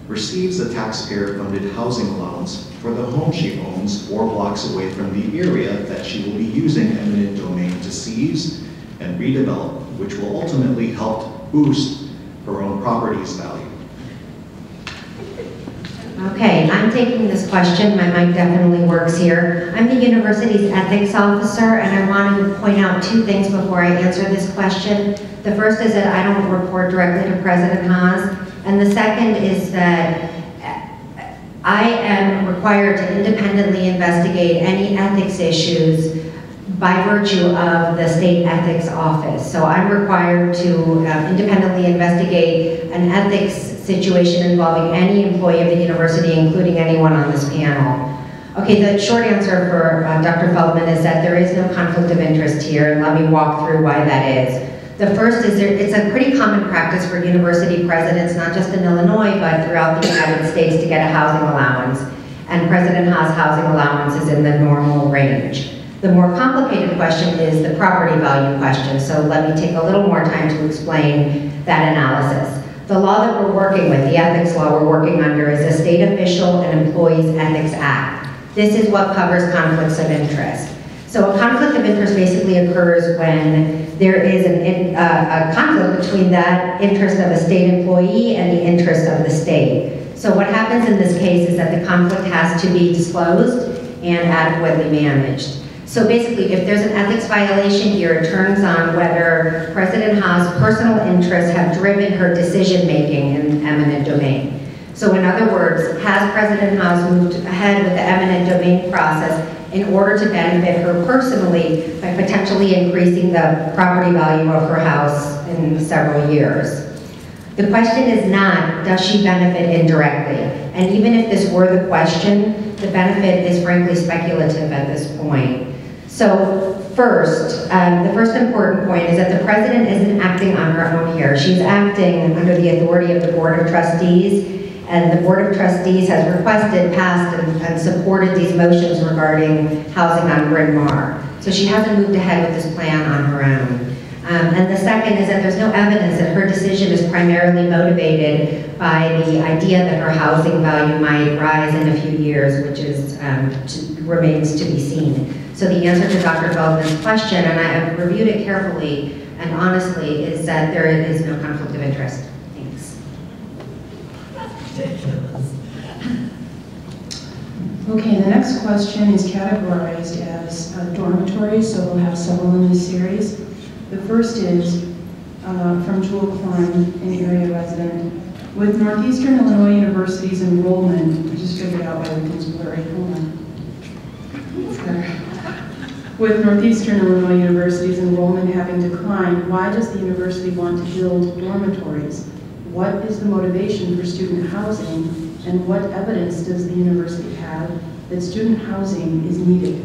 receives a taxpayer-funded housing allowance for the home she owns 4 blocks away from the area that she will be using eminent domain to seize and redevelop, which will ultimately help boost her own property's value? Okay, I'm taking this question. My mic definitely works here. I'm the university's ethics officer, and I want to point out 2 things before I answer this question. The first is that I don't report directly to President Haas, and the second is that I am required to independently investigate any ethics issues by virtue of the state ethics office. So I'm required to independently investigate an ethics situation involving any employee of the university, including anyone on this panel. Okay, the short answer for Dr. Feldman is that there is no conflict of interest here, and let me walk through why that is. The first is it's a pretty common practice for university presidents, not just in Illinois, but throughout the United States, to get a housing allowance. And President Haas' housing allowance is in the normal range. The more complicated question is the property value question, so let me take a little more time to explain that analysis. The law that we're working with, the ethics law we're working under, is the State Official and Employees Ethics Act. This is what covers conflicts of interest. So a conflict of interest basically occurs when there is a conflict between that interest of a state employee and the interest of the state. So what happens in this case is that the conflict has to be disclosed and adequately managed. So basically, if there's an ethics violation here, it turns on whether President Haas' personal interests have driven her decision-making in eminent domain. So in other words, has President Haas moved ahead with the eminent domain process in order to benefit her personally by potentially increasing the property value of her house in several years? The question is not, does she benefit indirectly? And even if this were the question, the benefit is frankly speculative at this point. So first, the first important point is that the president isn't acting on her own here. She's acting under the authority of the Board of Trustees, and the Board of Trustees has requested, passed, and supported these motions regarding housing on Bryn Mawr. So she hasn't moved ahead with this plan on her own. And the second is that there's no evidence that her decision is primarily motivated by the idea that her housing value might rise in a few years, which is remains to be seen. So the answer to Dr. Feldman's question, and I have reviewed it carefully and honestly, is that there is no conflict of interest. Thanks. Okay, the next question is categorized as dormitories, so we'll have several in this series. The first is from Jewel Klein, an area resident. With Northeastern Illinois University's enrollment, I just figured out why everything's blurry, hold on. With Northeastern Illinois University's enrollment having declined, why does the university want to build dormitories? What is the motivation for student housing, and what evidence does the university have that student housing is needed?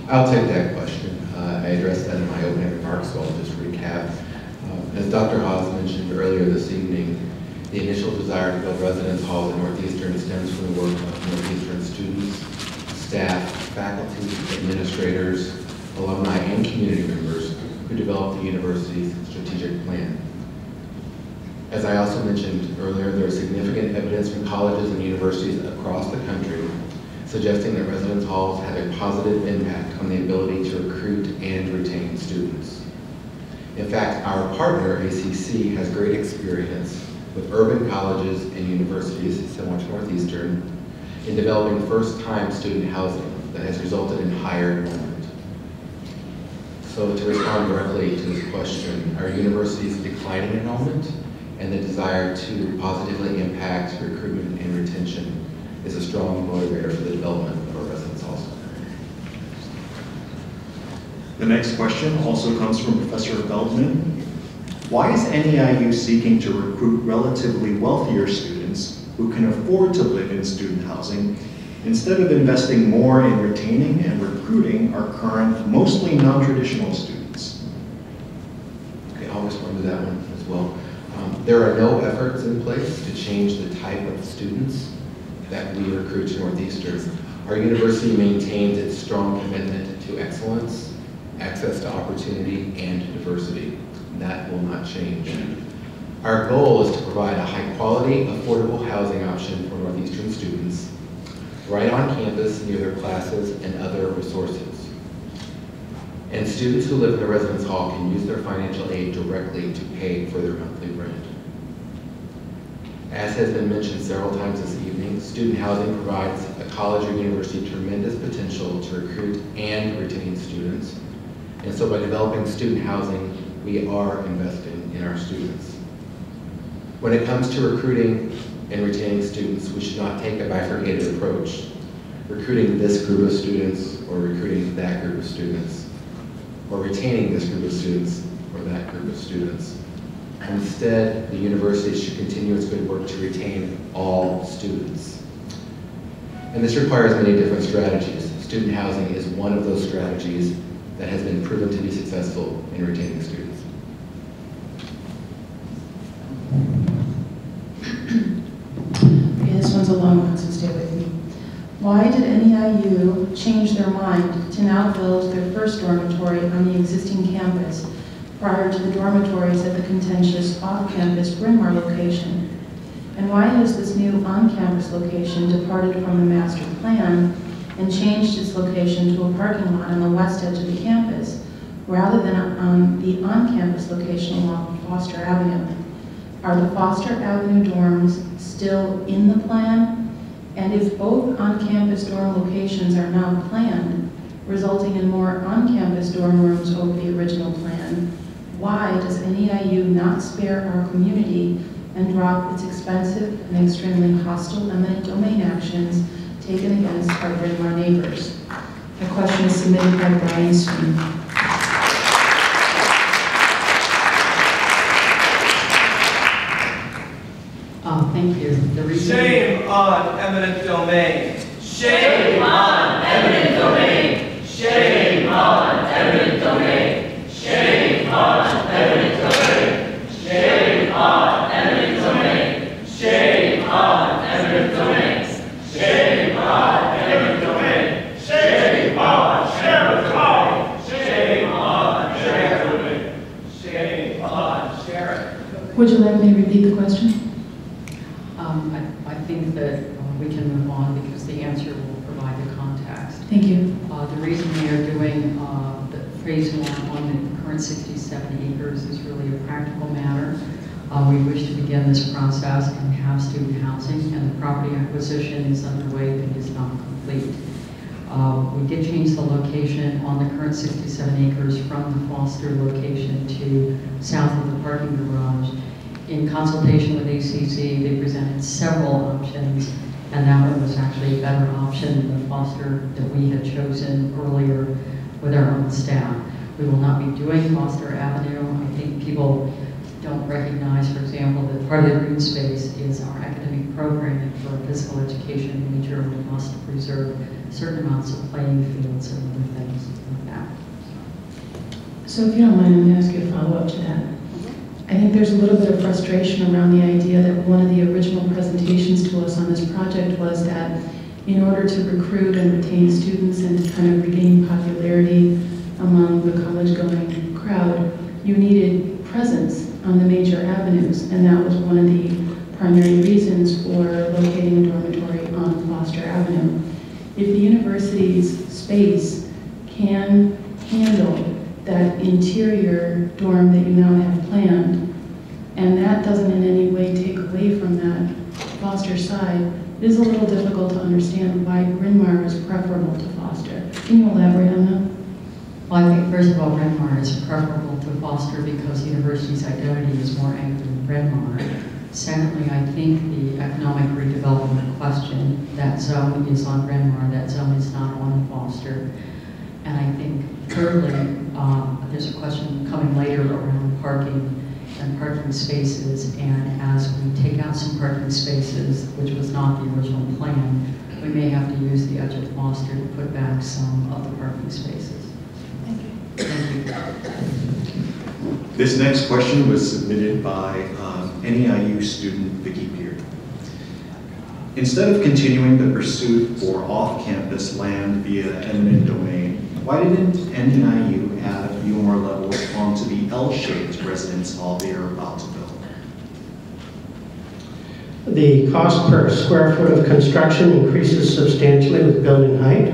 I'll take that question. I addressed that in my opening remarks, so I'll just recap. As Dr. Haas mentioned earlier this evening, the initial desire to build residence halls at Northeastern stems from the work of Northeastern students, staff, faculty, administrators, alumni, and community members who developed the university's strategic plan. As I also mentioned earlier, there is significant evidence from colleges and universities across the country suggesting that residence halls have a positive impact on the ability to recruit and retain students. In fact, our partner, ACC, has great experience with urban colleges and universities, similar to Northeastern, in developing first-time student housing that has resulted in higher enrollment. So to respond directly to this question, are universities declining enrollment? And the desire to positively impact recruitment and retention is a strong motivator for the development of our residence halls. The next question also comes from Professor Feldman. Why is NEIU seeking to recruit relatively wealthier students who can afford to live in student housing instead of investing more in retaining and recruiting our current, mostly non-traditional students? Okay, I'll respond to that one as well. There are no efforts in place to change the type of students that we recruit to Northeastern. Our university maintains its strong commitment to excellence, access to opportunity, and diversity. That will not change. Our goal is to provide a high-quality, affordable housing option for Northeastern students, right on campus near their classes and other resources. And students who live in a residence hall can use their financial aid directly to pay for their monthly rent. As has been mentioned several times this evening, student housing provides a college or university tremendous potential to recruit and retain students. And so by developing student housing, we are investing in our students. When it comes to recruiting and retaining students, we should not take a bifurcated approach, recruiting this group of students or recruiting that group of students, or retaining this group of students or that group of students. Instead, the university should continue its good work to retain all students. And this requires many different strategies. Student housing is one of those strategies that has been proven to be successful in retaining students. Okay, this one's a long one, so stay with me. Why did NEIU change their mind to now build their first dormitory on the existing campus prior to the dormitories at the contentious off-campus Bryn Mawr location? And why has this new on-campus location departed from the master plan and changed its location to a parking lot on the west edge of the campus, rather than on the on-campus location along Foster Avenue? Are the Foster Avenue dorms still in the plan? And if both on-campus dorm locations are now planned, resulting in more on-campus dorm rooms over the original plan, why does NEIU not spare our community and drop its expensive and extremely hostile eminent domain actions taken against our Bryn Mawr neighbors? The question is submitted by Brian Sweeney. Thank you. The reason Shame on eminent domain. Shame on eminent domain. Shame on eminent domain. Shame on eminent domain. Shame on eminent domain. Shame on eminent domain. Shame on eminent domain. Shame on Sheriff Hall. Shame on Sheriff. Shame on Sheriff. Would you like me to repeat the question? I think that we can move on because the answer will provide the context. Thank you. The reason we are doing the phase one on the current 67 acres is really a practical matter. We wish to begin this process and have student housing, and the property acquisition is underway but is not complete. We did change the location on the current 67 acres from the Foster location to south of the parking garage. In consultation with ACC, they presented several options, and that one was actually a better option than the Foster that we had chosen earlier with our own staff. We will not be doing Foster Avenue. I think people don't recognize, for example, that part of the green space is our academic programming for a physical education major. We must preserve certain amounts of playing fields and other things like that. So if you don't mind, I'm going to ask you a follow-up to that. I think there's a little bit of frustration around the idea that one of the original presentations to us on this project was that In order to recruit and retain students and to kind of regain popularity among the college-going crowd, you needed presence on the major avenues, and that was one of the primary reasons for locating a dormitory on Foster Avenue. If the university's space can handle that interior dorm that you now have planned, and that doesn't in any way take away from that Foster side, it is a little difficult to understand why Bryn Mawr is preferable to Foster. Can you elaborate on that? Well, I think first of all, Bryn Mawr is preferable to Foster because the university's identity is more anchored in Bryn Mawr. Secondly, I think the economic redevelopment question, that zone is on Bryn Mawr, that zone is not on Foster. And I think thirdly, there's a question coming later around parking and parking spaces, and as we take out some parking spaces, which was not the original plan, we may have to use the edge of Foster to put back some of the parking spaces. Thank you. This next question was submitted by NEIU student Vicky Beard. Instead of continuing the pursuit for off-campus land via eminent domain, why didn't NEIU add a few more levels onto the L-shaped residence hall they are about to build? The cost per square foot of construction increases substantially with building height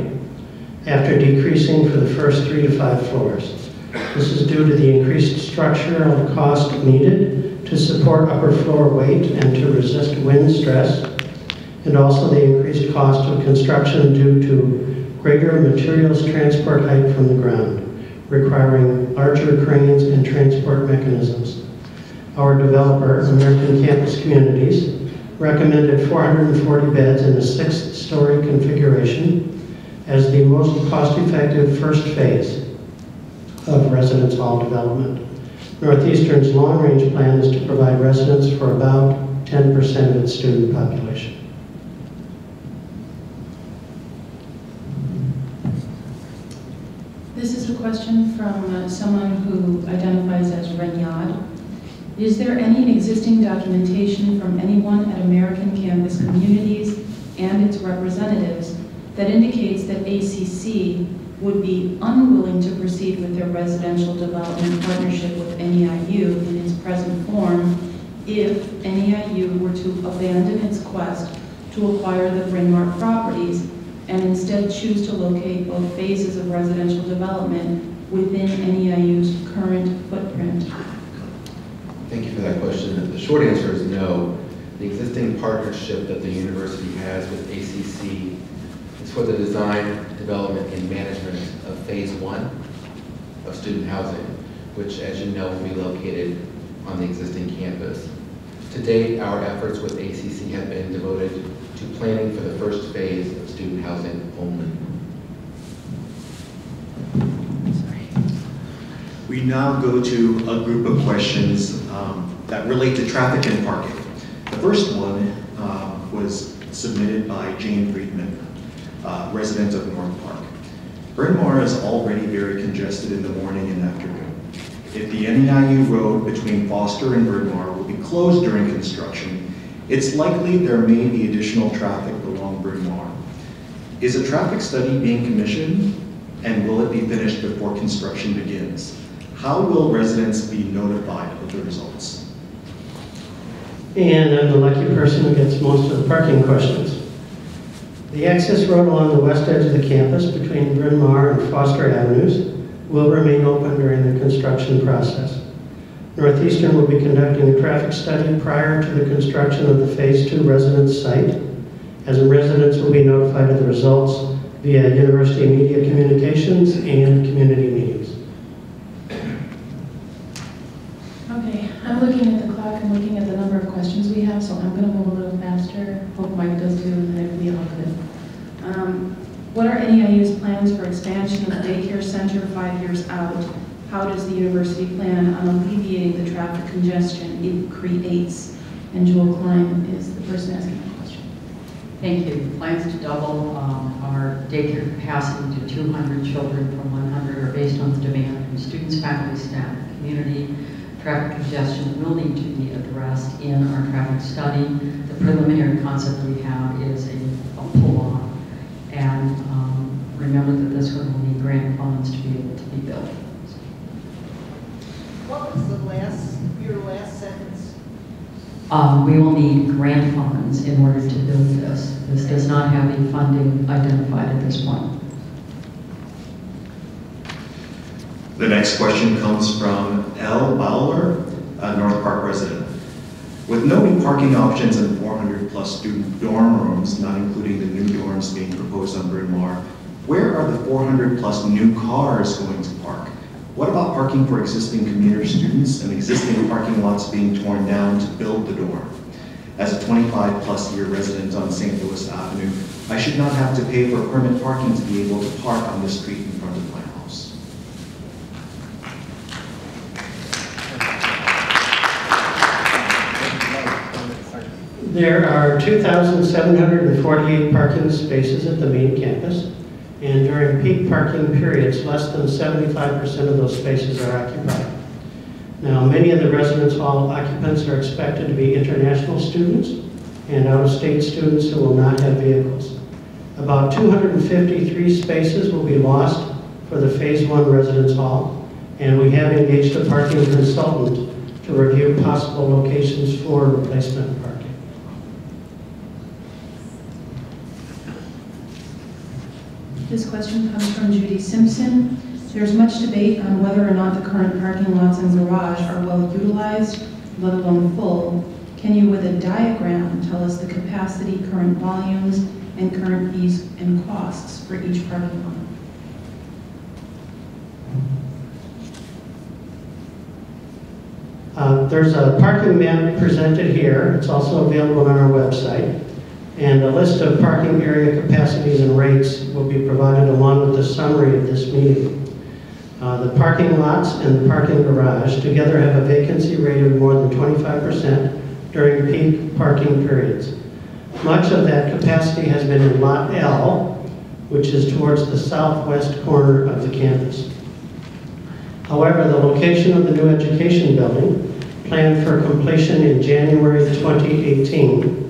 after decreasing for the first 3 to 5 floors. This is due to the increased structural cost needed to support upper floor weight and to resist wind stress, and also the increased cost of construction due to greater materials transport height from the ground, requiring larger cranes and transport mechanisms. Our developer, American Campus Communities, recommended 440 beds in a 6-story configuration as the most cost-effective first phase of residence hall development. Northeastern's long-range plan is to provide residence for about 10% of its student population. This is a question from someone who identifies as Renyad. Is there any existing documentation from anyone at American Campus Communities and its representatives that indicates that ACC would be unwilling to proceed with their residential development partnership with NEIU in its present form if NEIU were to abandon its quest to acquire the Bryn Mawr properties and instead choose to locate both phases of residential development within NEIU's current footprint? Thank you for that question. The short answer is no. The existing partnership that the university has with ACC is for the design, development, and management of phase 1 of student housing, which, as you know, will be located on the existing campus. To date, our efforts with ACC have been devoted to planning for the first phase of student housing only. We now go to a group of questions that relate to traffic and parking. The first one was submitted by Jane Friedman, resident of North Park. Bryn Mawr is already very congested in the morning and afternoon. If the NEIU road between Foster and Bryn Mawr will be closed during construction, it's likely there may be additional traffic along Bryn Mawr. Is a traffic study being commissioned, and will it be finished before construction begins? How will residents be notified of the results? And I'm the lucky person who gets most of the parking questions. The access road along the west edge of the campus between Bryn Mawr and Foster Avenues will remain open during the construction process. Northeastern will be conducting a traffic study prior to the construction of the Phase 2 residence site, as residents will be notified of the results via university media communications and community meetings. Okay, I'm looking at the clock and looking at the number of questions we have, so I'm going to move a little faster. Hope Mike does too, and then we all could. What are NEIU's plans for expansion of the daycare center 5 years out? How does the university plan on alleviating the traffic congestion it creates? And Jewel Klein is the person asking the question. Thank you. Plans to double our daycare capacity to 200 children from 100 are based on the demand from students, faculty, staff, and community. Traffic congestion will need to be addressed in our traffic study. The preliminary concept we have is a pull-off remember that this one will need grant funds to be able to be built. What was your last sentence? We will need grant funds in order to build this. This does not have any funding identified at this point. The next question comes from L. Bowler, a North Park resident. With no new parking options and 400 plus student dorm rooms, not including the new dorms being proposed on Bryn Mawr, where are the 400 plus new cars going to park? What about parking for existing commuter students and existing parking lots being torn down to build the dorm? As a 25 plus year resident on St. Louis Avenue, I should not have to pay for permit parking to be able to park on the street in front of my house. There are 2,748 parking spaces at the main campus, and during peak parking periods, less than 75% of those spaces are occupied. Now, many of the residence hall occupants are expected to be international students and out-of-state students who will not have vehicles. About 253 spaces will be lost for the Phase 1 residence hall, and we have engaged a parking consultant to review possible locations for replacement parking. This question comes from Judy Simpson. There's much debate on whether or not the current parking lots and garage are well utilized, let alone full. Can you, with a diagram, tell us the capacity, current volumes, and current fees and costs for each parking lot? There's a parking map presented here. It's also available on our website. And a list of parking area capacities and rates will be provided along with the summary of this meeting. The parking lots and the parking garage together have a vacancy rate of more than 25% during peak parking periods. Much of that capacity has been in Lot L, which is towards the southwest corner of the campus. However, the location of the new education building, planned for completion in January 2018,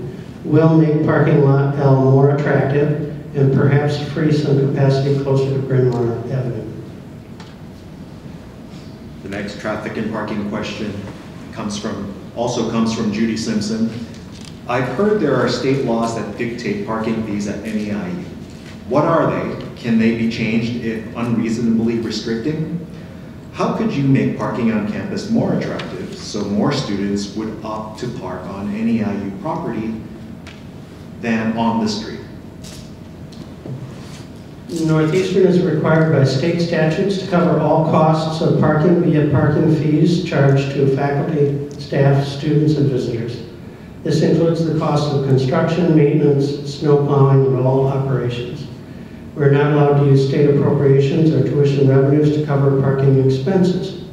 will make parking lot L more attractive and perhaps free some capacity closer to Bryn Mawr Avenue. The next traffic and parking question also comes from Judy Simpson. I've heard there are state laws that dictate parking fees at NEIU. What are they? Can they be changed if unreasonably restricting? How could you make parking on campus more attractive so more students would opt to park on NEIU property than on the street? Northeastern is required by state statutes to cover all costs of parking via parking fees charged to faculty, staff, students, and visitors. This includes the cost of construction, maintenance, snow plowing, and all operations. We're not allowed to use state appropriations or tuition revenues to cover parking expenses.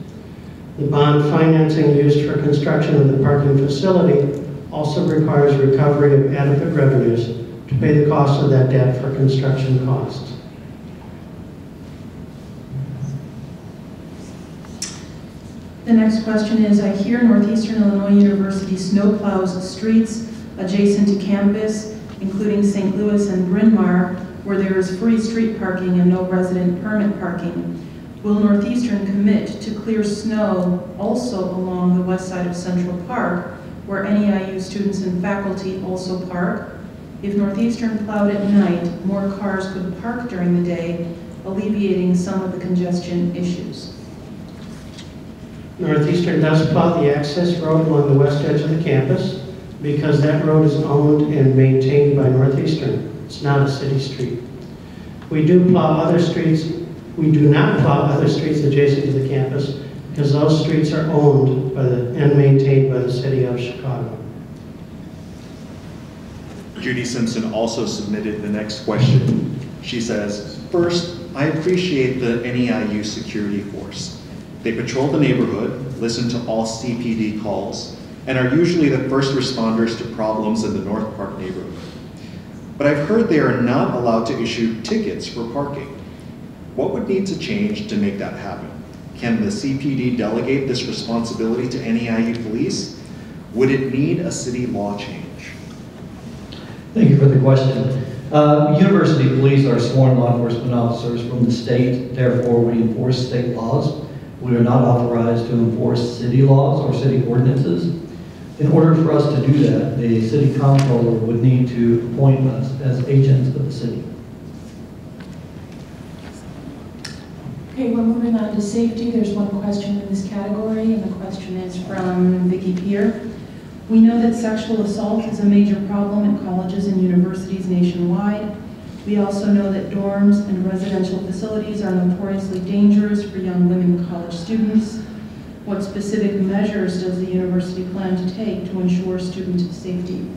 The bond financing used for construction of the parking facility also requires recovery of adequate revenues to pay the cost of that debt for construction costs. The next question is, I hear Northeastern Illinois University snowplows streets adjacent to campus, including St. Louis and Bryn Mawr, where there is free street parking and no resident permit parking. Will Northeastern commit to clear snow also along the west side of Central Park, where NEIU students and faculty also park? If Northeastern plowed at night, more cars could park during the day, alleviating some of the congestion issues. Northeastern does plow the access road along the west edge of the campus because that road is owned and maintained by Northeastern. It's not a city street. We do plow other streets. We do not plow other streets adjacent to the campus because those streets are owned by and maintained by the city of Chicago. Judy Simpson also submitted the next question. She says, first, I appreciate the NEIU security force. They patrol the neighborhood, listen to all CPD calls, and are usually the first responders to problems in the North Park neighborhood. But I've heard they are not allowed to issue tickets for parking. What would need to change to make that happen? Can the CPD delegate this responsibility to NEIU police? Would it need a city law change? Thank you for the question. University police are sworn law enforcement officers from the state, therefore we enforce state laws. We are not authorized to enforce city laws or city ordinances. In order for us to do that, the city comptroller would need to appoint us as agents of the city. Okay, we're moving on to safety. There's one question in this category, and the question is from Vicki Peer. We know that sexual assault is a major problem at colleges and universities nationwide. We also know that dorms and residential facilities are notoriously dangerous for young women college students. What specific measures does the university plan to take to ensure student safety?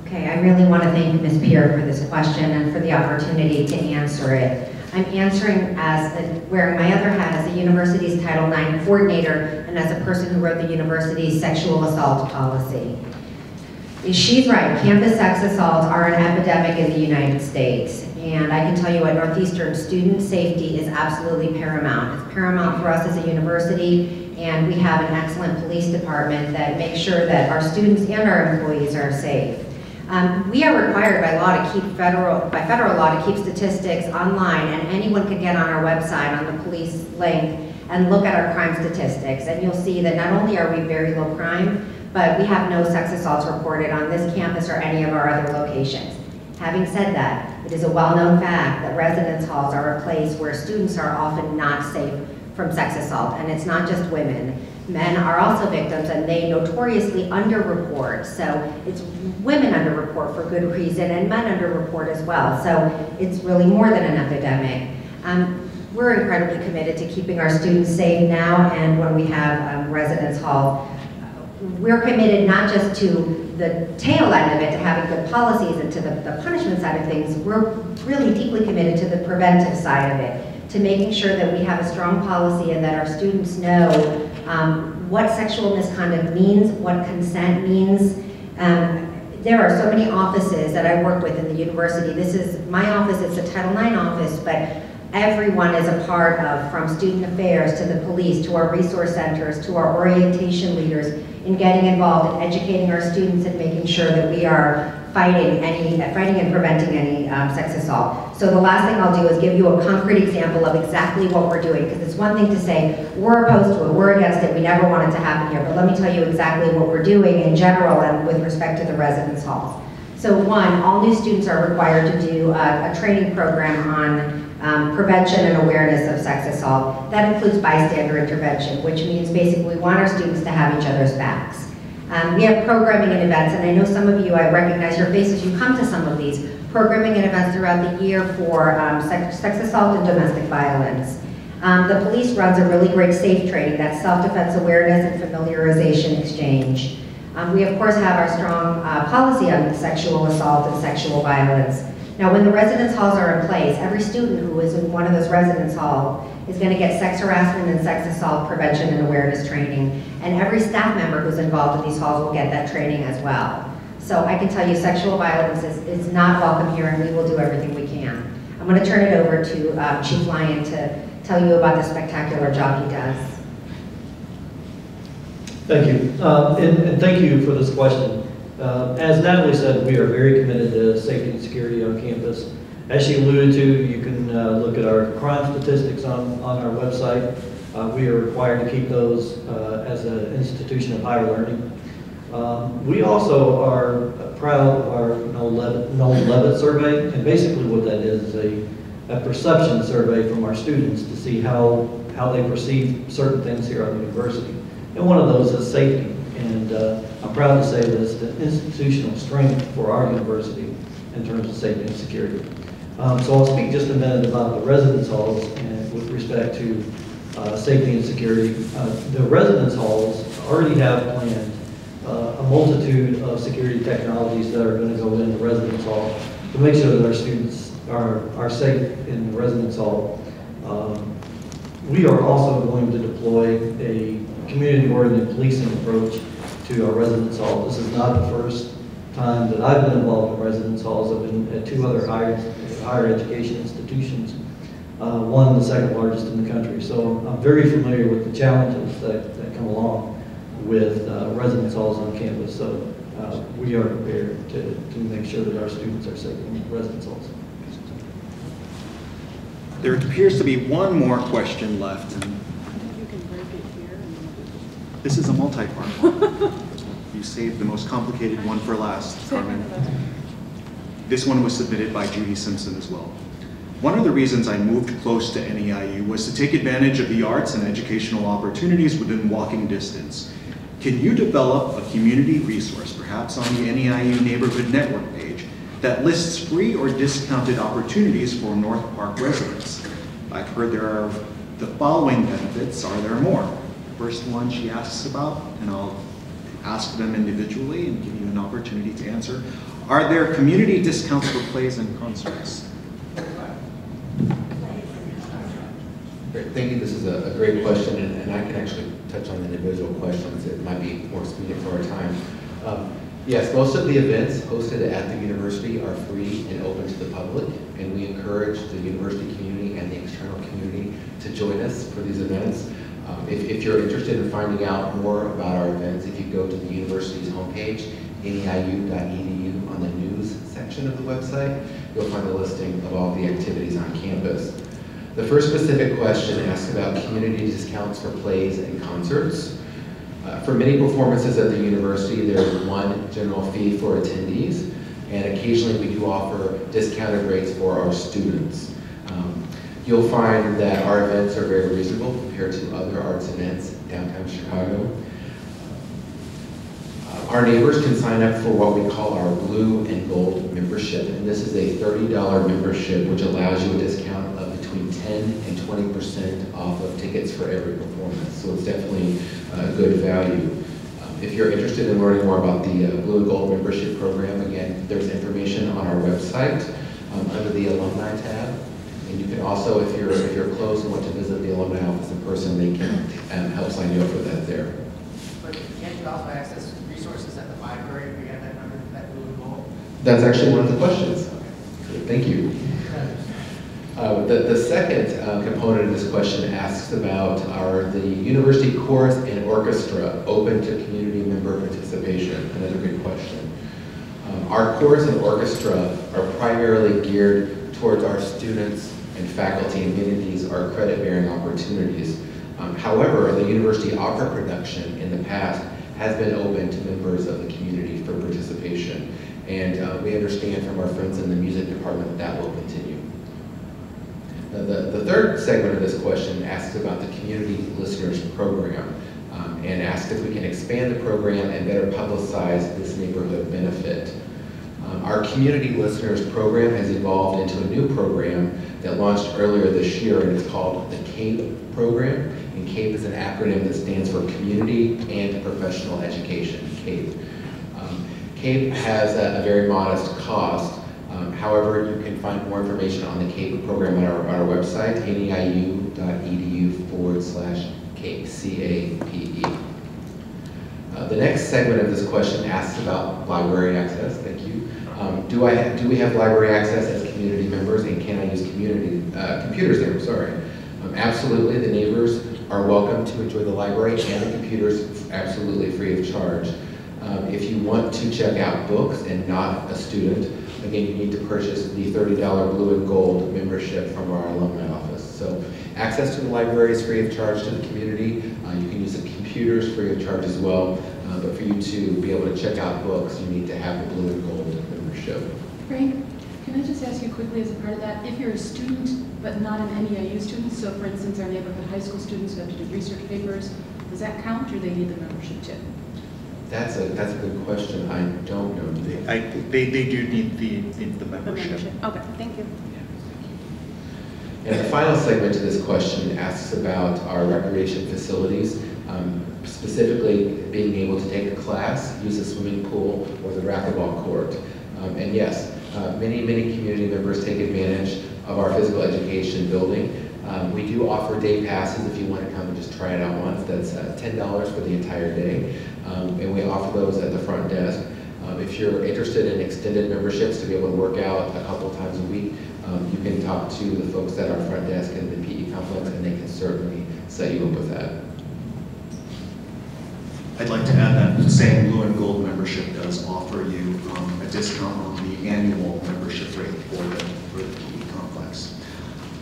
Okay, I really want to thank Ms. Peer for this question and for the opportunity to answer it. I'm answering wearing my other hat as the university's Title IX coordinator and as a person who wrote the university's sexual assault policy. She's right, campus sex assaults are an epidemic in the United States. And I can tell you at Northeastern, student safety is absolutely paramount. It's paramount for us as a university, and we have an excellent police department that makes sure that our students and our employees are safe. We are required by law to keep federal law to keep statistics online, and anyone can get on our website on the police link and look at our crime statistics. And you'll see that not only are we very low crime, but we have no sex assaults reported on this campus or any of our other locations. Having said that, it is a well-known fact that residence halls are a place where students are often not safe from sex assault, and it's not just women. Men are also victims, and they notoriously underreport. So it's women underreport for good reason, and men underreport as well. So it's really more than an epidemic. We're incredibly committed to keeping our students safe now, and when we have residence hall, we're committed not just to the tail end of it, to having good policies and to the punishment side of things. We're really deeply committed to the preventive side of it, to making sure that we have a strong policy and that our students know what sexual misconduct means, what consent means. There are so many offices that I work with in the university. This is my office, it's a Title IX office, but everyone is a part of, from student affairs to the police, to our resource centers, to our orientation leaders, in getting involved in educating our students and making sure that we are fighting and preventing any sex assault. So the last thing I'll do is give you a concrete example of exactly what we're doing, because it's one thing to say, we're opposed to it, we're against it, we never want it to happen here, but let me tell you exactly what we're doing in general and with respect to the residence halls. So one, all new students are required to do a training program on prevention and awareness of sex assault. That includes bystander intervention, which means basically we want our students to have each other's backs. We have programming and events, and I know some of you, I recognize your faces, you come to some of these programming and events throughout the year for sex assault and domestic violence. The police runs a really great SAFE training, that's self-defense awareness and familiarization exchange. We of course have our strong policy on sexual assault and sexual violence. Now when the residence halls are in place, every student who is in one of those residence halls is going to get sex harassment and sex assault prevention and awareness training, and every staff member who's involved in these halls will get that training as well. So I can tell you sexual violence is not welcome here, and we will do everything we can. I'm going to turn it over to Chief Lyon to tell you about the spectacular job he does. Thank you, and thank you for this question. As Natalie said, we are very committed to safety and security on campus. As she alluded to, you can look at our crime statistics on our website. We are required to keep those as an institution of higher learning. We also are proud of our No Levitt survey, and basically what that is a perception survey from our students to see how they perceive certain things here at the university. And one of those is safety, and I'm proud to say that it's the institutional strength for our university in terms of safety and security. So I'll speak just a minute about the residence halls and with respect to safety and security. The residence halls already have planned a multitude of security technologies that are going to go in the residence hall to make sure that our students are safe in the residence hall. We are also going to deploy a community-oriented policing approach to our residence hall. This is not the first time that I've been involved in residence halls. I've been at two other higher education institutions, one the second largest in the country. So I'm very familiar with the challenges that come along with residence halls on campus. So we are prepared to make sure that our students are safe and residents also. There appears to be one more question left. And this is a multi-part one. You saved the most complicated one for last, Carmen. This one was submitted by Judy Simpson as well. One of the reasons I moved close to NEIU was to take advantage of the arts and educational opportunities within walking distance. Can you develop a community resource, perhaps on the NEIU Neighborhood Network page, that lists free or discounted opportunities for North Park residents? I've heard there are the following benefits. Are there more? First one she asks about, and I'll ask them individually and give you an opportunity to answer. Are there community discounts for plays and concerts? Great, thank you. This is a great question, and I can actually touch on the individual questions. It might be more expedient for our time. Yes, most of the events hosted at the university are free and open to the public, and we encourage the university community and the external community to join us for these events. If you're interested in finding out more about our events, if you go to the university's homepage, NEIU.edu, on the news section of the website, you'll find a listing of all the activities on campus. The first specific question asks about community discounts for plays and concerts. For many performances at the university, there is one general fee for attendees, and occasionally we do offer discounted rates for our students. You'll find that our events are very reasonable compared to other arts events downtown Chicago. Our neighbors can sign up for what we call our blue and gold membership, and this is a $30 membership which allows you a discount of between 10 and 20% off of tickets for every performance, so it's definitely a good value. If you're interested in learning more about the blue and gold membership program, again, there's information on our website under the alumni tab. And you can also, if you're close and want to visit the alumni office in person, they can help sign you up for that there. But can't you also access resources at the library if you have that number, that blue and gold? That's actually one of the questions. Good, thank you. The second component of this question asks about the university chorus and orchestra open to community member participation. Another good question. Our chorus and orchestra are primarily geared towards our students and faculty, and many of these are credit-bearing opportunities. However, the university opera production in the past has been open to members of the community for participation, and we understand from our friends in the music department that will continue. The third segment of this question asks about the community listeners program and asks if we can expand the program and better publicize this neighborhood benefit. Our community listeners program has evolved into a new program that launched earlier this year, and it's called the CAPE program. And CAPE is an acronym that stands for Community and Professional Education, CAPE. CAPE has a very modest cost. However, you can find more information on the CAPE program on our website, neiu.edu/CAPE, C-A-P-E. The next segment of this question asks about library access. Thank you. Do we have library access as community members, and can I use computers there? Sorry. Absolutely, the neighbors are welcome to enjoy the library and the computers absolutely free of charge. If you want to check out books and not a student, again, you need to purchase the $30 blue and gold membership from our alumni office. So access to the library is free of charge to the community. You can use the computers free of charge as well. But for you to be able to check out books, you need to have the blue and gold membership. Frank, can I just ask you quickly as a part of that, if you're a student but not an NEIU student, so for instance our neighborhood high school students who have to do research papers, does that count or do they need the membership too? That's a good question. I don't know. They do need the membership. Okay, thank you. And the final segment to this question asks about our recreation facilities, specifically being able to take a class, use a swimming pool, or the racquetball court. And yes, many community members take advantage of our physical education building. We do offer day passes if you want to come and just try it out once. That's $10 for the entire day. And we offer those at the front desk. If you're interested in extended memberships to be able to work out a couple times a week, you can talk to the folks at our front desk in the PE complex, and they can certainly set you up with that. I'd like to add that saying blue and gold membership does offer you a discount on the annual membership rate for the PE complex.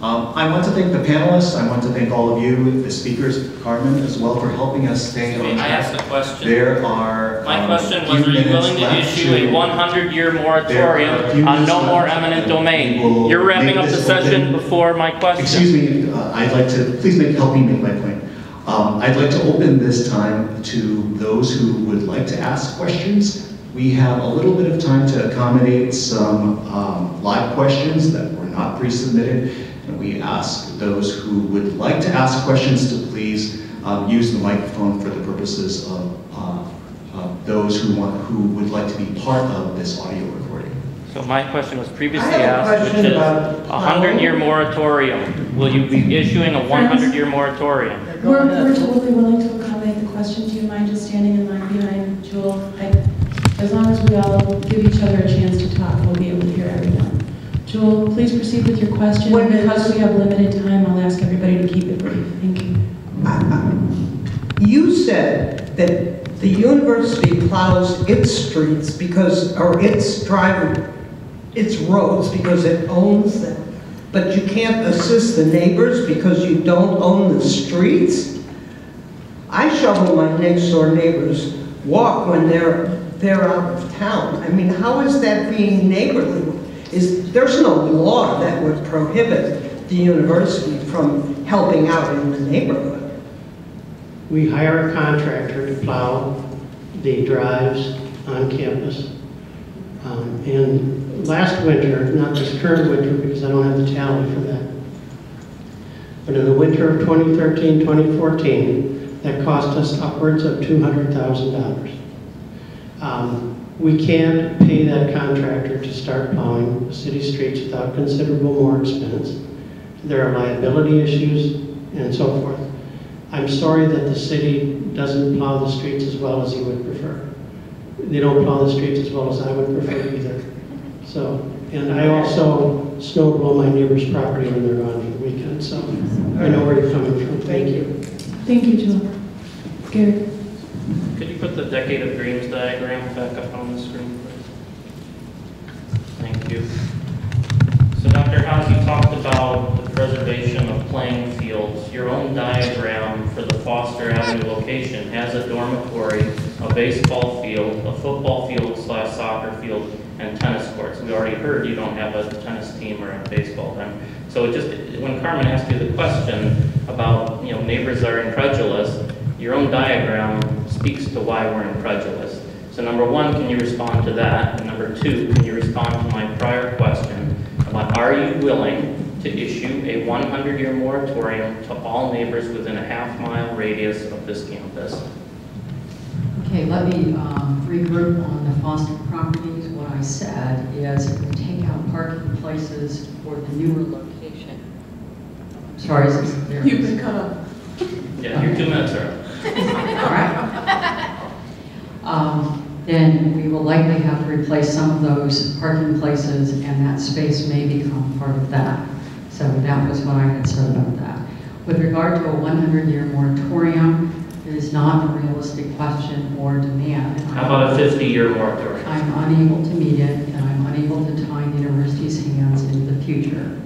I want to thank the panelists. I want to thank all of you, the speakers, Carmen, as well, for helping us stay on track. I asked a question. There are My question was, are you willing to issue a 100-year moratorium on no more eminent domain? You're wrapping up the session before my question. Excuse me, I'd like to, please help me make my point. I'd like to open this time to those who would like to ask questions. We have a little bit of time to accommodate some live questions that were not pre-submitted. And we ask those who would like to ask questions to please use the microphone for the purposes of those who would like to be part of this audio recording. So my question was previously asked, which is a 100-year moratorium. Will you be issuing a 100-year moratorium? We're totally willing to accommodate the question. Do you mind just standing in line behind Joel? As long as we all give each other a chance to talk, we'll be able to hear everyone. Joel, please proceed with your question. Because we have limited time, I'll ask everybody to keep it brief. Thank you. You said that the university plows its streets because, or its roads because it owns them. But you can't assist the neighbors because you don't own the streets? I shovel my next door neighbors' walk when they're out of town. I mean, how is that being neighborly? There's no law that would prohibit the university from helping out in the neighborhood. We hire a contractor to plow the drives on campus. And last winter, not this current winter because I don't have the tally for that, but in the winter of 2013, 2014, that cost us upwards of $200,000. We can't pay that contractor to start plowing city streets without considerable more expense. There are liability issues and so forth. I'm sorry that the city doesn't plow the streets as well as you would prefer. They don't plow the streets as well as I would prefer either. So, and I also snow blow my neighbor's property when they're gone for the weekend, so I know where you're coming from. Thank you. Thank you, Joel. Gary. Could you put the Decade of Dreams diagram back up on the screen, please? Thank you. So Dr. House, you talked about the preservation of playing fields. Your own diagram for the Foster Avenue location has a dormitory, a baseball field, a football field / soccer field, and tennis courts. We already heard you don't have a tennis team or a baseball team. So it just, when Carmen asked you the question about, neighbors are incredulous, your own diagram speaks to why we're incredulous. So number one, can you respond to that? And number two, can you respond to my prior question about, are you willing to issue a 100-year moratorium to all neighbors within a half-mile radius of this campus? Okay, let me regroup on the Foster properties. What I said is if we take out parking places for the newer location. Sorry, is this there? You've been cut off. Yeah, you're 2 minutes early. All right. Then we will likely have to replace some of those parking places, and that space may become part of that. So that was what I had said about that. With regard to a 100-year moratorium, it is not a realistic question or demand. How about a 50-year moratorium? I'm unable to meet it, and I'm unable to tie the university's hands into the future.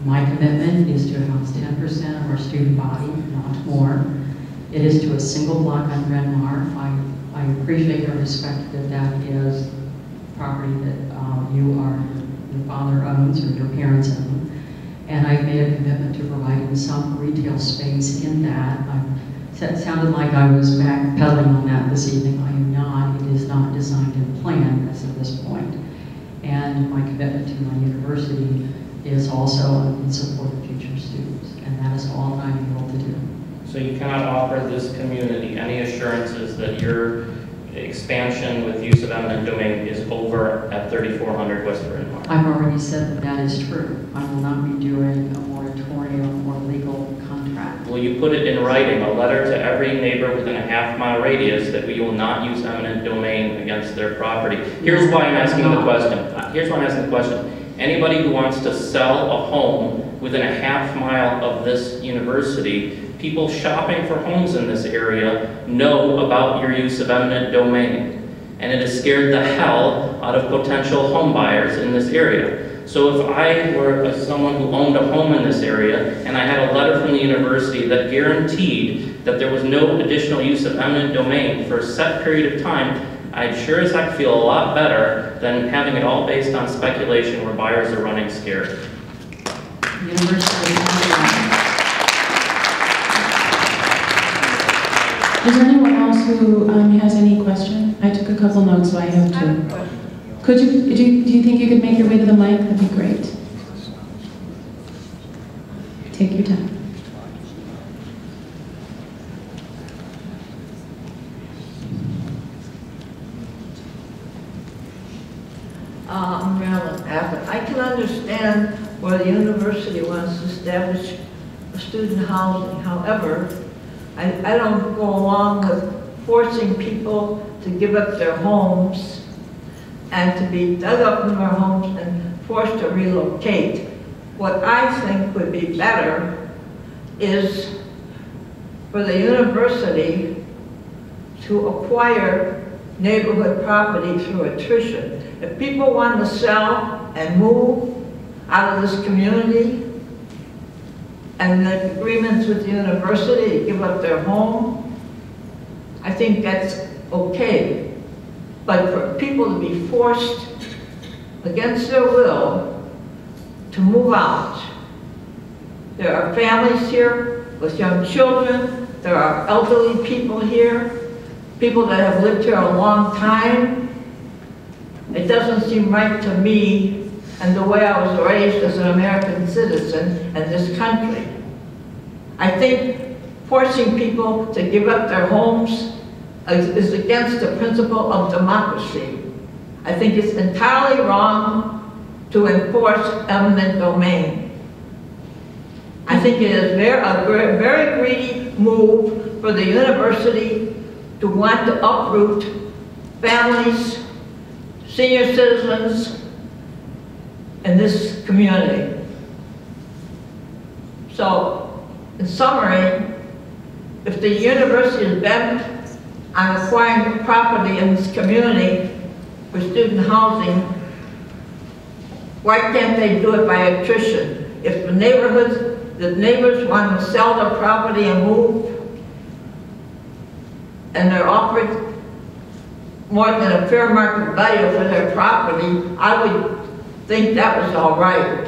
My commitment is to house 10% of our student body, not more. It is to a single block on Bryn Mawr. I appreciate your respect that that is property that your father owns or your parents own. And I've made a commitment to providing some retail space in that. It sounded like I was backpedaling on that this evening. I am not. It is not designed and planned as of this point. And my commitment to my university is also in support of future students. And that is all that I'm able to do. So you cannot offer this community any assurances that your expansion with use of eminent domain is over at 3400 West Bryn Mawr? I've already said that that is true. I will not be doing a moratorium or legal contract. Will you put it in writing, a letter to every neighbor within a half-mile radius that we will not use eminent domain against their property? Here's why I'm asking the question. Here's why I'm asking the question. Anybody who wants to sell a home within a half mile of this university people shopping for homes in this area know about your use of eminent domain, and it has scared the hell out of potential home buyers in this area. So if I were someone who owned a home in this area, and I had a letter from the university that guaranteed that there was no additional use of eminent domain for a set period of time, I'd sure as heck feel a lot better than having it all based on speculation where buyers are running scared. Is there anyone else who has any question? I took a couple notes, so I have two. Could you, do you think you could make your way to the mic? That'd be great. Take your time. I'm Marilyn Abbott. I can understand why the university wants to establish student housing. However, I don't go along with forcing people to give up their homes and to be dug up in their homes and forced to relocate. What I think would be better is for the university to acquire neighborhood property through attrition. If people want to sell and move out of this community and make agreements with the university to give up their home, I think that's okay. But for people to be forced against their will to move out. There are families here with young children, there are elderly people here, people that have lived here a long time. It doesn't seem right to me and the way I was raised as an American citizen in this country. I think forcing people to give up their homes is against the principle of democracy. I think it's entirely wrong to enforce eminent domain. I think it is a very greedy move for the university to want to uproot families, senior citizens in this community. So, in summary, if the university is bent on acquiring property in this community for student housing, why can't they do it by attrition? If the neighbors want to sell their property and move, and they're offered more than a fair market value for their property, I would think that was all right.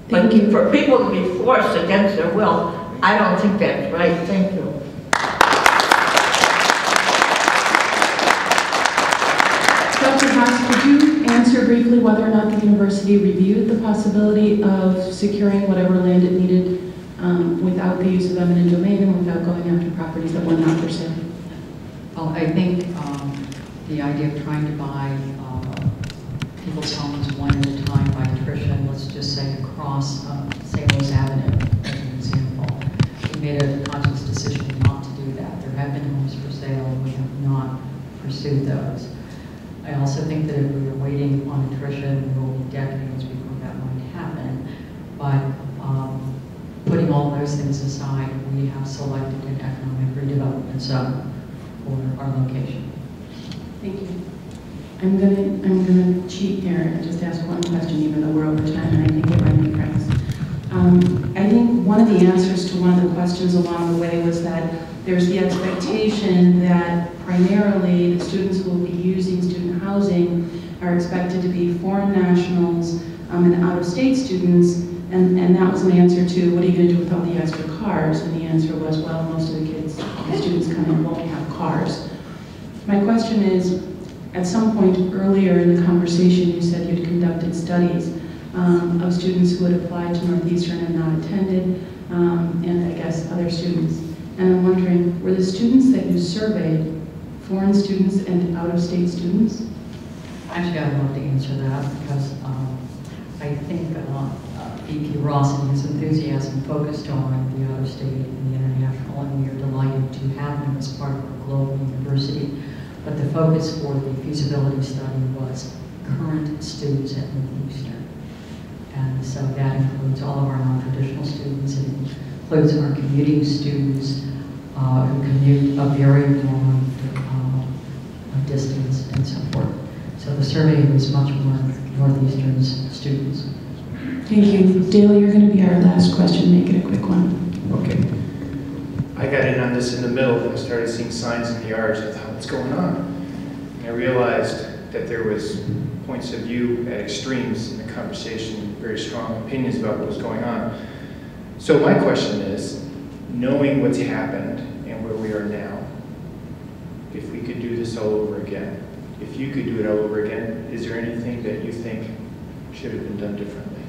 But for people to be forced against their will, I don't think that's right. Thank you. Dr. Haas, could you answer briefly whether or not the university reviewed the possibility of securing whatever land it needed without the use of eminent domain and without going after properties that were not for sale? Well, I think the idea of trying to buy people's homes one at a time by attrition, let's just say across St. Louis Avenue, as an example, we made a conscious decision not to do that. There have been homes for sale, and we have not pursued those. I also think that if we were waiting on attrition, it will be decades before that might happen. But putting all those things aside, we have selected an economic redevelopment zone for our location. Thank you. I'm gonna cheat here and just ask one question, even though we're over time, and I think it might be correct. I think one of the answers to one of the questions along the way was that there's the expectation that primarily the students who will be using student housing are expected to be foreign nationals and out-of-state students, and that was an answer to, what are you going to do with all the extra cars? And the answer was, well, most of the students come in won't have cars. My question is, at some point earlier in the conversation, you said you'd conducted studies of students who had applied to Northeastern and not attended, and I guess other students. And I'm wondering, were the students that you surveyed foreign students and out-of-state students? Actually, I'd love to answer that because I think VP Ross and his enthusiasm focused on the out-of-state and the international, and we are delighted to have them as part of our global university. But the focus for the feasibility study was current students at Northeastern. And so that includes all of our non-traditional students and includes our commuting students who commute a very long distance and so forth. So the survey was much more Northeastern students. Thank you. Dale, you're going to be our last question. Make it a quick one. Okay. I got in on this in the middle. I started seeing signs in the yards. I thought, what's going on? And I realized that there was points of view at extremes in the conversation, very strong opinions about what was going on. So my question is, knowing what's happened and where we are now, if we could do this all over again, if you could do it all over again, is there anything that you think should have been done differently?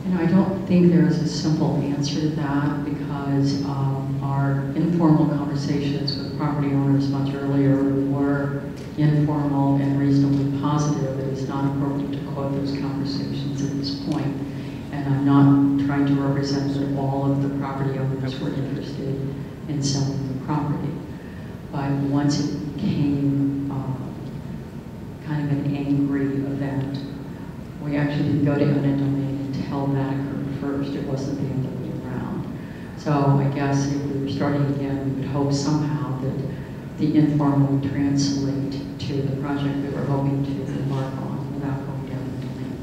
You know, I don't think there is a simple answer to that because our informal conversations with property owners much earlier were informal and reasonably positive. It is not appropriate to quote those conversations at this point. And I'm not trying to represent that all of the property owners were interested in selling the property. But once it became kind of an angry event, we actually didn't go to eminent domain until that occurred first. It wasn't the other way around. So I guess if we were starting again, we would hope somehow that the informal would translate to the project we were hoping to embark on without going down the domain.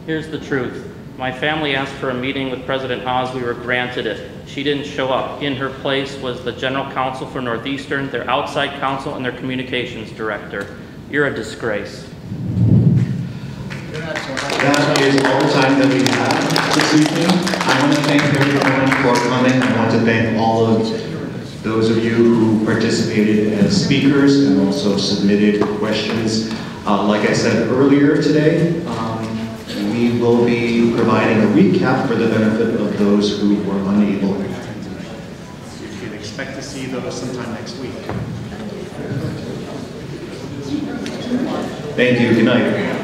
Here's the truth. My family asked for a meeting with President Haas. We were granted it. She didn't show up. In her place was the General Counsel for Northeastern, their outside counsel, and their communications director. You're a disgrace. That is all the time that we have this evening. I want to thank everyone for coming. I want to thank all of those of you who participated as speakers and also submitted questions. Like I said earlier today, we will be providing a recap for the benefit of those who were unable to attend. You can expect to see those sometime next week. Thank you. Good night.